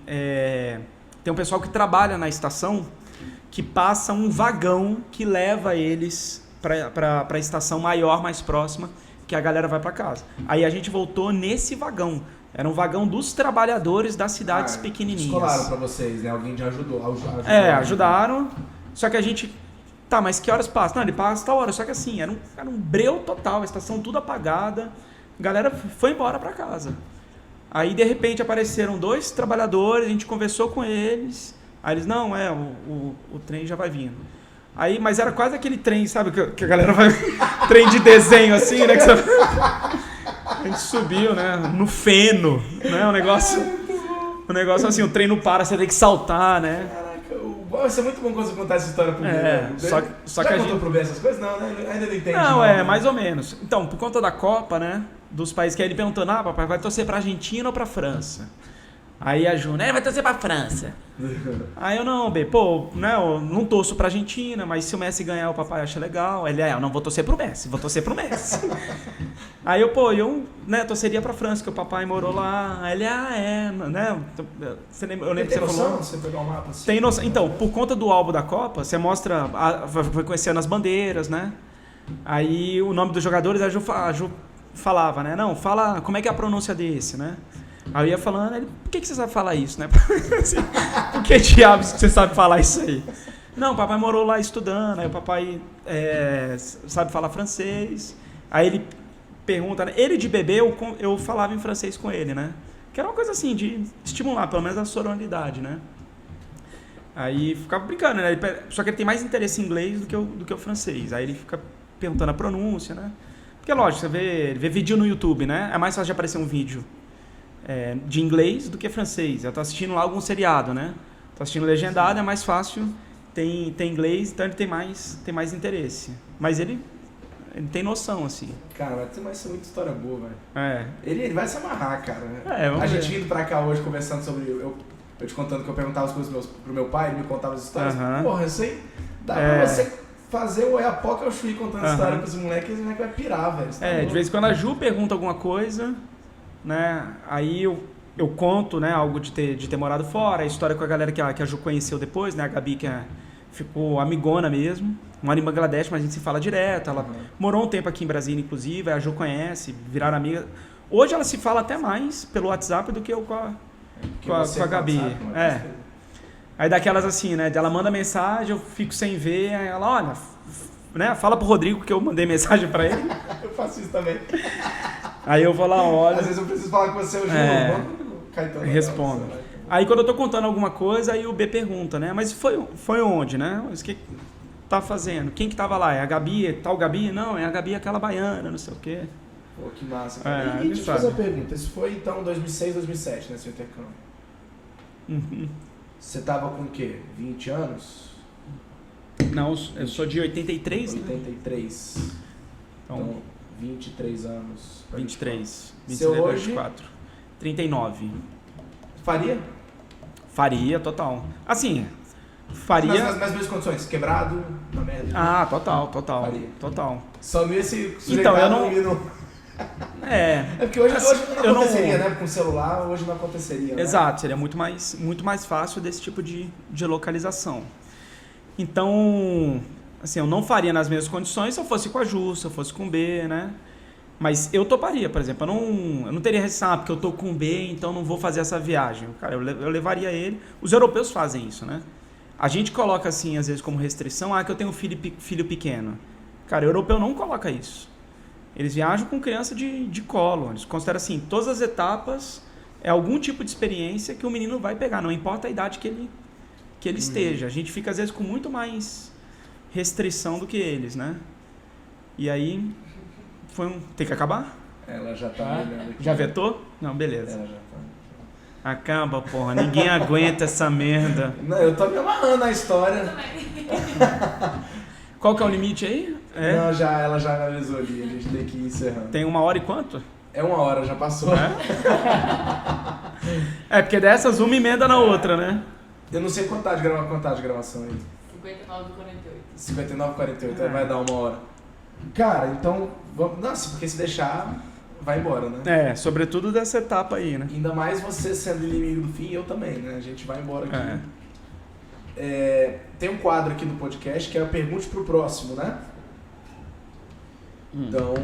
[SPEAKER 3] um pessoal que trabalha na estação que passa um vagão que leva eles para a estação maior, mais próxima, que a galera vai para casa. Aí a gente voltou nesse vagão. Era um vagão dos trabalhadores das cidades pequenininhas.
[SPEAKER 2] Escolaram para vocês, né? Alguém já ajudou.
[SPEAKER 3] Ajudaram. Só que a gente... Tá, mas que horas passa? Não, ele passa tal hora. Só que assim, era um breu total. A estação tudo apagada. A galera foi embora para casa. Aí, de repente, apareceram 2 trabalhadores. A gente conversou com eles. Aí eles, não, o trem já vai vindo. Aí, mas era quase aquele trem, sabe? Que a galera vai... trem de desenho, assim, né? Que você... A gente subiu, né? No feno, né? Um negócio assim, o trem não para, você tem que saltar, né?
[SPEAKER 2] Caraca, vai ser muito bom quando você contar essa história pro Bê.
[SPEAKER 3] Só
[SPEAKER 2] já
[SPEAKER 3] que
[SPEAKER 2] contou pro Bê essas coisas? Não, né? Ainda não entende.
[SPEAKER 3] Não, mais ou menos. Então, por conta da Copa, né? Dos países que aí ele perguntando, papai, vai torcer pra Argentina ou pra França? Aí a Ju, né? Vai torcer pra França. Aí eu, não, Bê, né? Eu não torço pra Argentina, mas se o Messi ganhar, o papai acha legal. Ele, eu não vou torcer pro Messi, vou torcer pro Messi. Aí eu né, torceria pra França, que o papai morou lá. Aí ele, né? Eu lembro que você falou.
[SPEAKER 2] Você pegar o mapa assim?
[SPEAKER 3] Tem noção. Então, por conta do álbum da Copa, você mostra, vai conhecendo as bandeiras, né? Aí o nome dos jogadores, a Ju falava, né? Não, fala como é que é a pronúncia desse, né? Aí eu ia falando, ele, por que você sabe falar isso, né? Por que diabos você sabe falar isso aí? Não, o papai morou lá estudando, aí o papai sabe falar francês. Aí ele pergunta, né? Ele de bebê, eu falava em francês com ele, né? Que era uma coisa assim, de estimular, pelo menos a sororidade, né? Aí ficava brincando, né? Só que ele tem mais interesse em inglês do que o francês. Aí ele fica perguntando a pronúncia, né? Porque, lógico, você vê vídeo no YouTube, né? É mais fácil de aparecer um vídeo de inglês do que francês. Eu tô assistindo lá algum seriado, né? Tô assistindo legendado, é mais fácil, tem inglês, então ele tem mais interesse. Mas ele tem noção, assim.
[SPEAKER 2] Cara, vai ser muita história boa, velho. Ele vai se amarrar, cara.
[SPEAKER 3] Vamos
[SPEAKER 2] a
[SPEAKER 3] ver.
[SPEAKER 2] gente indo pra cá hoje conversando sobre... Eu te contando que eu perguntava as coisas pro meu pai, ele me contava as histórias. Porra, eu sei... Dá pra você fazer o Oiapoque ao Chuí contando história pros moleques, os moleques vai pirar, velho.
[SPEAKER 3] De vez em quando a Ju pergunta alguma coisa, né? Aí eu conto, né, algo de ter morado fora, a história com a galera que a Ju conheceu depois, né? A Gabi, que ficou amigona mesmo, mora em Bangladesh, mas a gente se fala direto. Ela morou um tempo aqui em Brasília, inclusive, a Ju conhece, viraram amiga. Hoje ela se fala até mais pelo WhatsApp do que eu com a Gabi. Aí daquelas assim, né? Ela manda mensagem, eu fico sem ver, aí ela, olha, né? Fala pro Rodrigo que eu mandei mensagem pra ele.
[SPEAKER 2] Eu faço isso também.
[SPEAKER 3] Aí eu vou lá, olha.
[SPEAKER 2] Às vezes eu preciso falar com você, eu juro,
[SPEAKER 3] respondo. Aí quando eu tô contando alguma coisa, aí o B pergunta, né? Mas foi onde, né? Mas o que tá fazendo? Quem que tava lá? É a Gabi? Tal Gabi? Não, é a Gabi aquela baiana, não sei o quê.
[SPEAKER 2] Pô, que massa. Cara. E deixa eu fazer uma pergunta. Isso foi então 2006, 2007, né? Seu intercâmbio.
[SPEAKER 3] Uhum.
[SPEAKER 2] Você tava com o quê? 20 anos?
[SPEAKER 3] Não, eu sou de 83,
[SPEAKER 2] 83.
[SPEAKER 3] Né?
[SPEAKER 2] Então, 23 anos.
[SPEAKER 3] 23. 23
[SPEAKER 2] Seu hoje?
[SPEAKER 3] 24. 39.
[SPEAKER 2] Faria,
[SPEAKER 3] total. Assim, faria...
[SPEAKER 2] Nas mesmas condições, quebrado, na merda.
[SPEAKER 3] Total.
[SPEAKER 2] Faria.
[SPEAKER 3] Total.
[SPEAKER 2] Só meio esse
[SPEAKER 3] então, eu não...
[SPEAKER 2] É porque hoje não aconteceria, né? Com o celular, hoje não aconteceria.
[SPEAKER 3] Exato,
[SPEAKER 2] né?
[SPEAKER 3] seria muito mais fácil desse tipo de localização. Então, assim, eu não faria nas mesmas condições se eu fosse com a Ju, se eu fosse com o B, né? Mas eu toparia, por exemplo, eu não teria receio, porque eu tô com o B, então não vou fazer essa viagem. Cara, eu levaria ele. Os europeus fazem isso, né? A gente coloca assim, às vezes, como restrição, que eu tenho filho pequeno. Cara, o europeu não coloca isso. Eles viajam com criança de colo. Eles consideram assim, todas as etapas é algum tipo de experiência que o menino vai pegar, não importa a idade que ele esteja. A gente fica, às vezes, com muito mais restrição do que eles, né? E aí, tem que acabar?
[SPEAKER 2] Ela já tá olhando aqui.
[SPEAKER 3] Já vetou? Não, beleza.
[SPEAKER 2] Ela já tá.
[SPEAKER 3] Acaba, porra. Ninguém aguenta essa merda.
[SPEAKER 2] Não, eu tô me amarrando na história.
[SPEAKER 3] Qual que é o limite aí?
[SPEAKER 2] Não, ela já avisou ali, a gente tem que ir encerrando.
[SPEAKER 3] Tem 1 hora e quanto?
[SPEAKER 2] É 1 hora, já passou.
[SPEAKER 3] É, porque dessas uma emenda na outra, né?
[SPEAKER 2] Eu não sei quanto de gravação aí.
[SPEAKER 1] 59,48.
[SPEAKER 2] 59,48, aí vai dar 1 hora. Cara, então, vamos... Nossa, porque se deixar, vai embora, né?
[SPEAKER 3] É, sobretudo dessa etapa aí, né?
[SPEAKER 2] Ainda mais você sendo inimigo do fim, eu também, né? A gente vai embora aqui. Tem um quadro aqui no podcast que é a Pergunte pro Próximo, né? Então,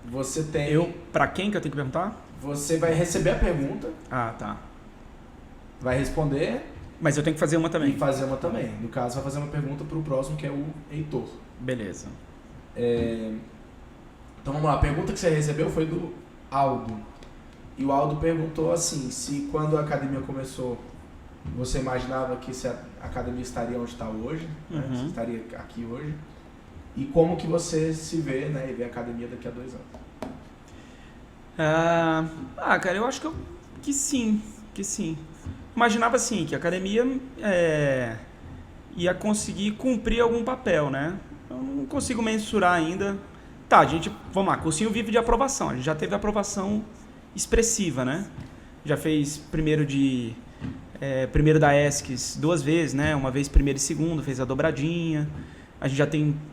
[SPEAKER 2] você tem...
[SPEAKER 3] Pra quem que eu tenho que perguntar?
[SPEAKER 2] Você vai receber a pergunta.
[SPEAKER 3] Ah, tá.
[SPEAKER 2] Vai responder.
[SPEAKER 3] Mas eu tenho que fazer uma também.
[SPEAKER 2] E fazer uma também. No caso, vai fazer uma pergunta pro próximo, que é o Heitor.
[SPEAKER 3] Beleza.
[SPEAKER 2] Então vamos lá. A pergunta que você recebeu foi do Aldo. E o Aldo perguntou assim, se quando a academia começou, você imaginava que a academia estaria onde está hoje, né? Você estaria aqui hoje. E como que você se vê, né? E vê a academia daqui a 2 anos.
[SPEAKER 3] Cara, eu acho que sim. Imaginava assim, que a academia ia conseguir cumprir algum papel, né? Eu não consigo mensurar ainda. Tá, vamos lá, cursinho vive de aprovação. A gente já teve aprovação expressiva, né? Já fez primeiro da ESCS 2 vezes, né? Uma vez primeiro e segundo, fez a dobradinha. A gente já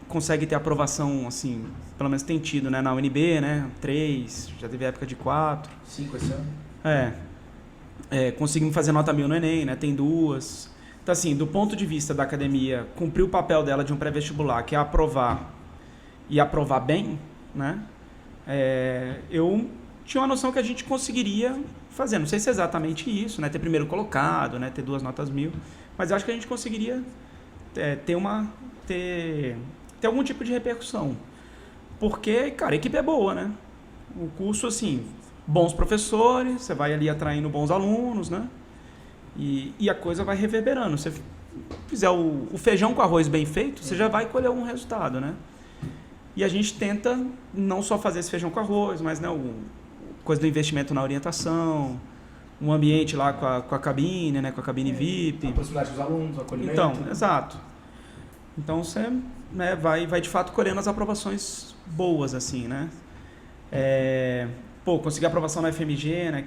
[SPEAKER 3] consegue ter aprovação, assim, pelo menos tem tido, né? Na UNB, né? 3, já teve época de 4.
[SPEAKER 2] 5 esse ano?
[SPEAKER 3] Conseguimos fazer nota 1000 no Enem, né? Tem 2. Então, assim, do ponto de vista da academia, cumprir o papel dela de um pré-vestibular, que é aprovar e aprovar bem, né? Eu tinha uma noção que a gente conseguiria fazer. Não sei se é exatamente isso, né? Ter primeiro colocado, né? Ter 2 notas 1000. Mas eu acho que a gente conseguiria ter algum tipo de repercussão. Porque, cara, a equipe é boa, né? O curso, assim, bons professores, você vai ali atraindo bons alunos, né? E a coisa vai reverberando. Se você fizer o feijão com arroz bem feito, você já vai colher algum resultado, né? E a gente tenta não só fazer esse feijão com arroz, mas, né, coisa do investimento na orientação, um ambiente lá com a cabine, né, com a cabine VIP.
[SPEAKER 2] A proximidade dos alunos, o acolhimento.
[SPEAKER 3] Então, exato. Então você, né, vai de fato colhendo as aprovações boas, assim, né? Conseguir aprovação na FMG, né,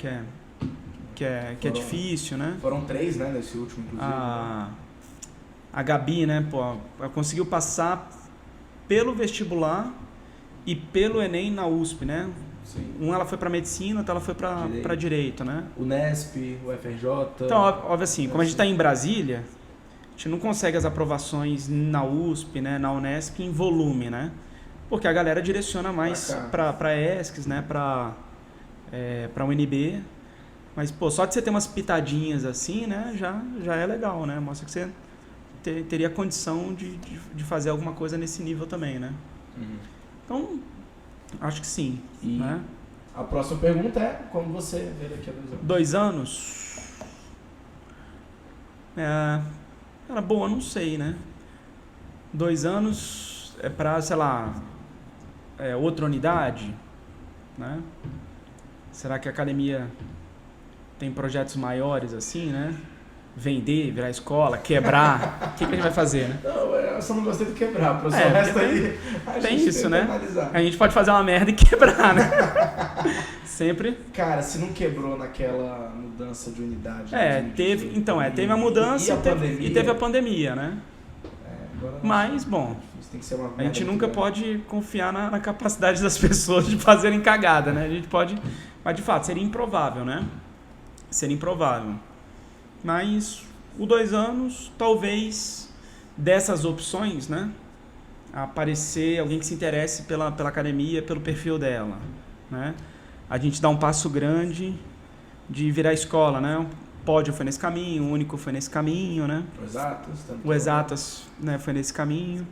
[SPEAKER 3] que é difícil, né?
[SPEAKER 2] Foram 3, né, nesse último, inclusive.
[SPEAKER 3] A Gabi, né, ela conseguiu passar pelo vestibular e pelo Enem na USP, né?
[SPEAKER 2] Sim.
[SPEAKER 3] Ela foi para medicina, outra ela foi para direito, né?
[SPEAKER 2] O Nesp, o FRJ.
[SPEAKER 3] Então, óbvio assim, como a gente está em Brasília, a gente não consegue as aprovações na USP, né, na Unesp em volume, né? Porque a galera direciona mais para ESCs, né, para UNB. Mas, só de você ter umas pitadinhas assim, né, já é legal, né? Mostra que você teria condição de fazer alguma coisa nesse nível também, né? Então, acho que sim.
[SPEAKER 2] E
[SPEAKER 3] né?
[SPEAKER 2] a próxima pergunta é como você vê daqui a
[SPEAKER 3] 2 anos? Cara, boa, não sei, né? 2 anos é para, sei lá, outra unidade, né? Será que a academia tem projetos maiores assim, né? Vender, virar escola, quebrar. O que a gente vai fazer, né?
[SPEAKER 2] Não, eu só não gostei de quebrar. O professor resta aí.
[SPEAKER 3] Tem isso, né? A gente pode fazer uma merda e quebrar, né? Sempre.
[SPEAKER 2] Cara, se não quebrou naquela mudança de unidade.
[SPEAKER 3] Teve a mudança e teve a pandemia, né? Mas, bom,
[SPEAKER 2] tem que ser uma
[SPEAKER 3] a gente nunca pode confiar na capacidade das pessoas de fazerem cagada, né? A gente pode, mas de fato, seria improvável, né? Seria improvável. Mas o 2 anos, talvez dessas opções, né? Aparecer alguém que se interesse pela academia, pelo perfil dela, né? A gente dá um passo grande de virar escola, né? O Pódio foi nesse caminho, o Único foi nesse caminho, né? O Exatas, né, foi nesse caminho.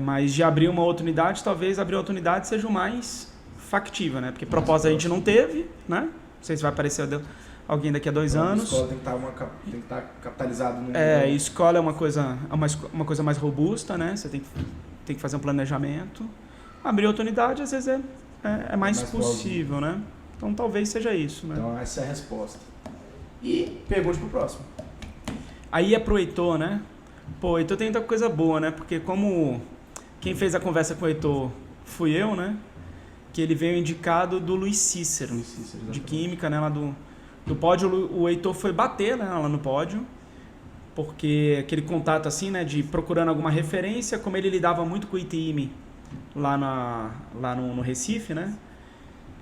[SPEAKER 3] Mas de abrir uma outra unidade, talvez abrir outra unidade seja o mais factível, né? Porque proposta a gente não teve, né? Não sei se vai aparecer alguém daqui a 2 anos.
[SPEAKER 2] A escola tem que estar capitalizado no
[SPEAKER 3] escola é uma coisa mais robusta, né? Você tem que fazer um planejamento. Abrir outra unidade, às vezes, é mais possível, né? Então, talvez seja isso, né?
[SPEAKER 2] Então, essa é a resposta. E pergunte pro próximo.
[SPEAKER 3] Aí é pro Heitor, né? O Heitor tem muita coisa boa, né? Porque como quem fez a conversa com o Heitor fui eu, né? Que ele veio indicado do Luiz Cícero de Química, né? Lá do Do pódio, o Heitor foi bater, né, lá no pódio, porque aquele contato assim, né, de procurando alguma referência, como ele lidava muito com o ITIME lá no Recife, né?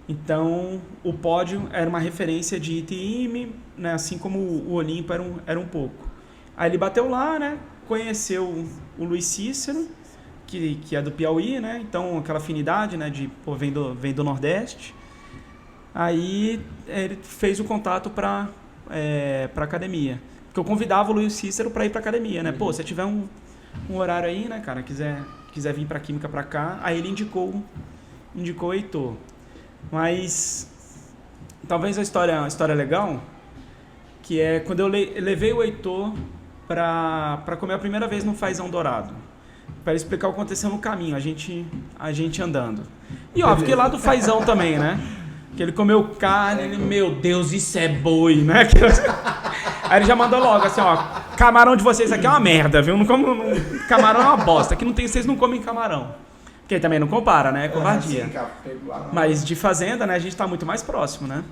[SPEAKER 3] Então, o pódio era uma referência de ITIME, né, assim como o Olimpo era um pouco. Aí ele bateu lá, né, conheceu o Luiz Cícero, que é do Piauí, né? Então, aquela afinidade, né, de pô, vem do Nordeste. Aí ele fez o contato para academia. Porque eu convidava o Luiz Cícero para ir para academia, né? Pô, se tiver um horário aí, né, cara, quiser vir para Química para cá, aí ele indicou o Heitor. Mas talvez a história legal, que é quando eu levei o Heitor para comer a primeira vez no Fazão Dourado, para explicar o que aconteceu no caminho, a gente andando. E óbvio que lá do Fazão também, né? Que ele comeu carne, ele, meu Deus, isso é boi, né? Aí ele já mandou logo assim, ó, camarão de vocês aqui é uma merda, viu? Camarão é uma bosta, aqui vocês não comem camarão. Porque também não compara, né? É covardia. Mas de fazenda, né, a gente tá muito mais próximo, né?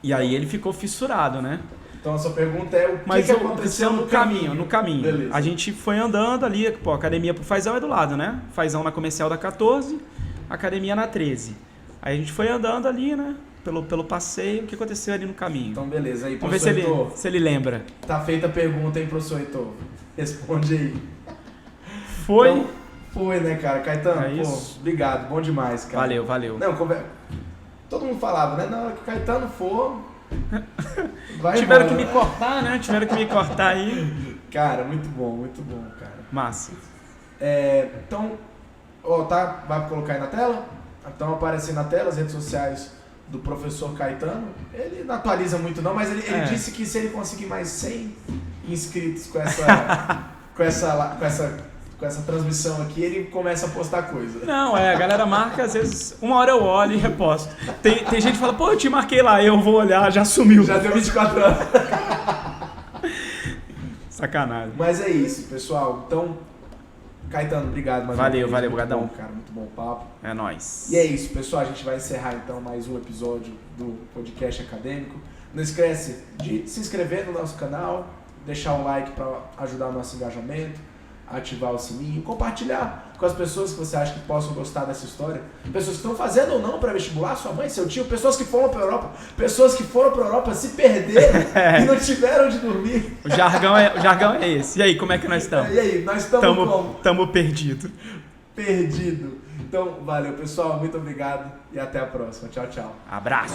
[SPEAKER 3] E aí ele ficou fissurado, né?
[SPEAKER 2] Então a sua pergunta é o que aconteceu no caminho?
[SPEAKER 3] No caminho.
[SPEAKER 2] Beleza.
[SPEAKER 3] A gente foi andando ali, pô, a academia pro Fazão é do lado, né? Fazão na Comercial da 14, academia na 13. Aí a gente foi andando ali, né? Pelo passeio, o que aconteceu ali no caminho.
[SPEAKER 2] Então, beleza. Aí,
[SPEAKER 3] vamos ver se ele lembra.
[SPEAKER 2] Tá feita a pergunta, hein, professor Heitor? Responde aí.
[SPEAKER 3] Foi?
[SPEAKER 2] Então, foi, né, cara? Caetano,
[SPEAKER 3] pô,
[SPEAKER 2] obrigado. Bom demais, cara.
[SPEAKER 3] Valeu.
[SPEAKER 2] Não, todo mundo falava, né? Na hora que o Caetano for...
[SPEAKER 3] Tiveram que me cortar, né? Tiveram que me cortar aí.
[SPEAKER 2] Cara, muito bom, cara.
[SPEAKER 3] Massa.
[SPEAKER 2] Então, tá? Vai colocar aí na tela? Então aparecem na tela as redes sociais do professor Caetano. Ele não atualiza muito não, mas ele disse que se ele conseguir mais 100 inscritos com essa transmissão aqui, ele começa a postar coisa.
[SPEAKER 3] Não, a galera marca, às vezes, uma hora eu olho e reposto. Tem gente que fala, pô, eu te marquei lá, eu vou olhar, já sumiu.
[SPEAKER 2] Já deu 24 horas.
[SPEAKER 3] Sacanagem.
[SPEAKER 2] Mas é isso, pessoal. Então, Caetano, obrigado.
[SPEAKER 3] Valeu, obrigadão.
[SPEAKER 2] Cara, muito bom papo.
[SPEAKER 3] É nóis.
[SPEAKER 2] E é isso, pessoal. A gente vai encerrar, então, mais um episódio do podcast acadêmico. Não esquece de se inscrever no nosso canal, deixar um like para ajudar o nosso engajamento, ativar o sininho, compartilhar com as pessoas que você acha que possam gostar dessa história. Pessoas que estão fazendo ou não pré-vestibular, sua mãe, seu tio, pessoas que foram para a Europa, se perderam e não tiveram onde dormir.
[SPEAKER 3] O jargão é esse. E aí, como é que nós estamos?
[SPEAKER 2] E aí, nós estamos como?
[SPEAKER 3] Estamos perdidos.
[SPEAKER 2] Perdido. Então, valeu, pessoal. Muito obrigado e até a próxima. Tchau, tchau.
[SPEAKER 3] Abraço.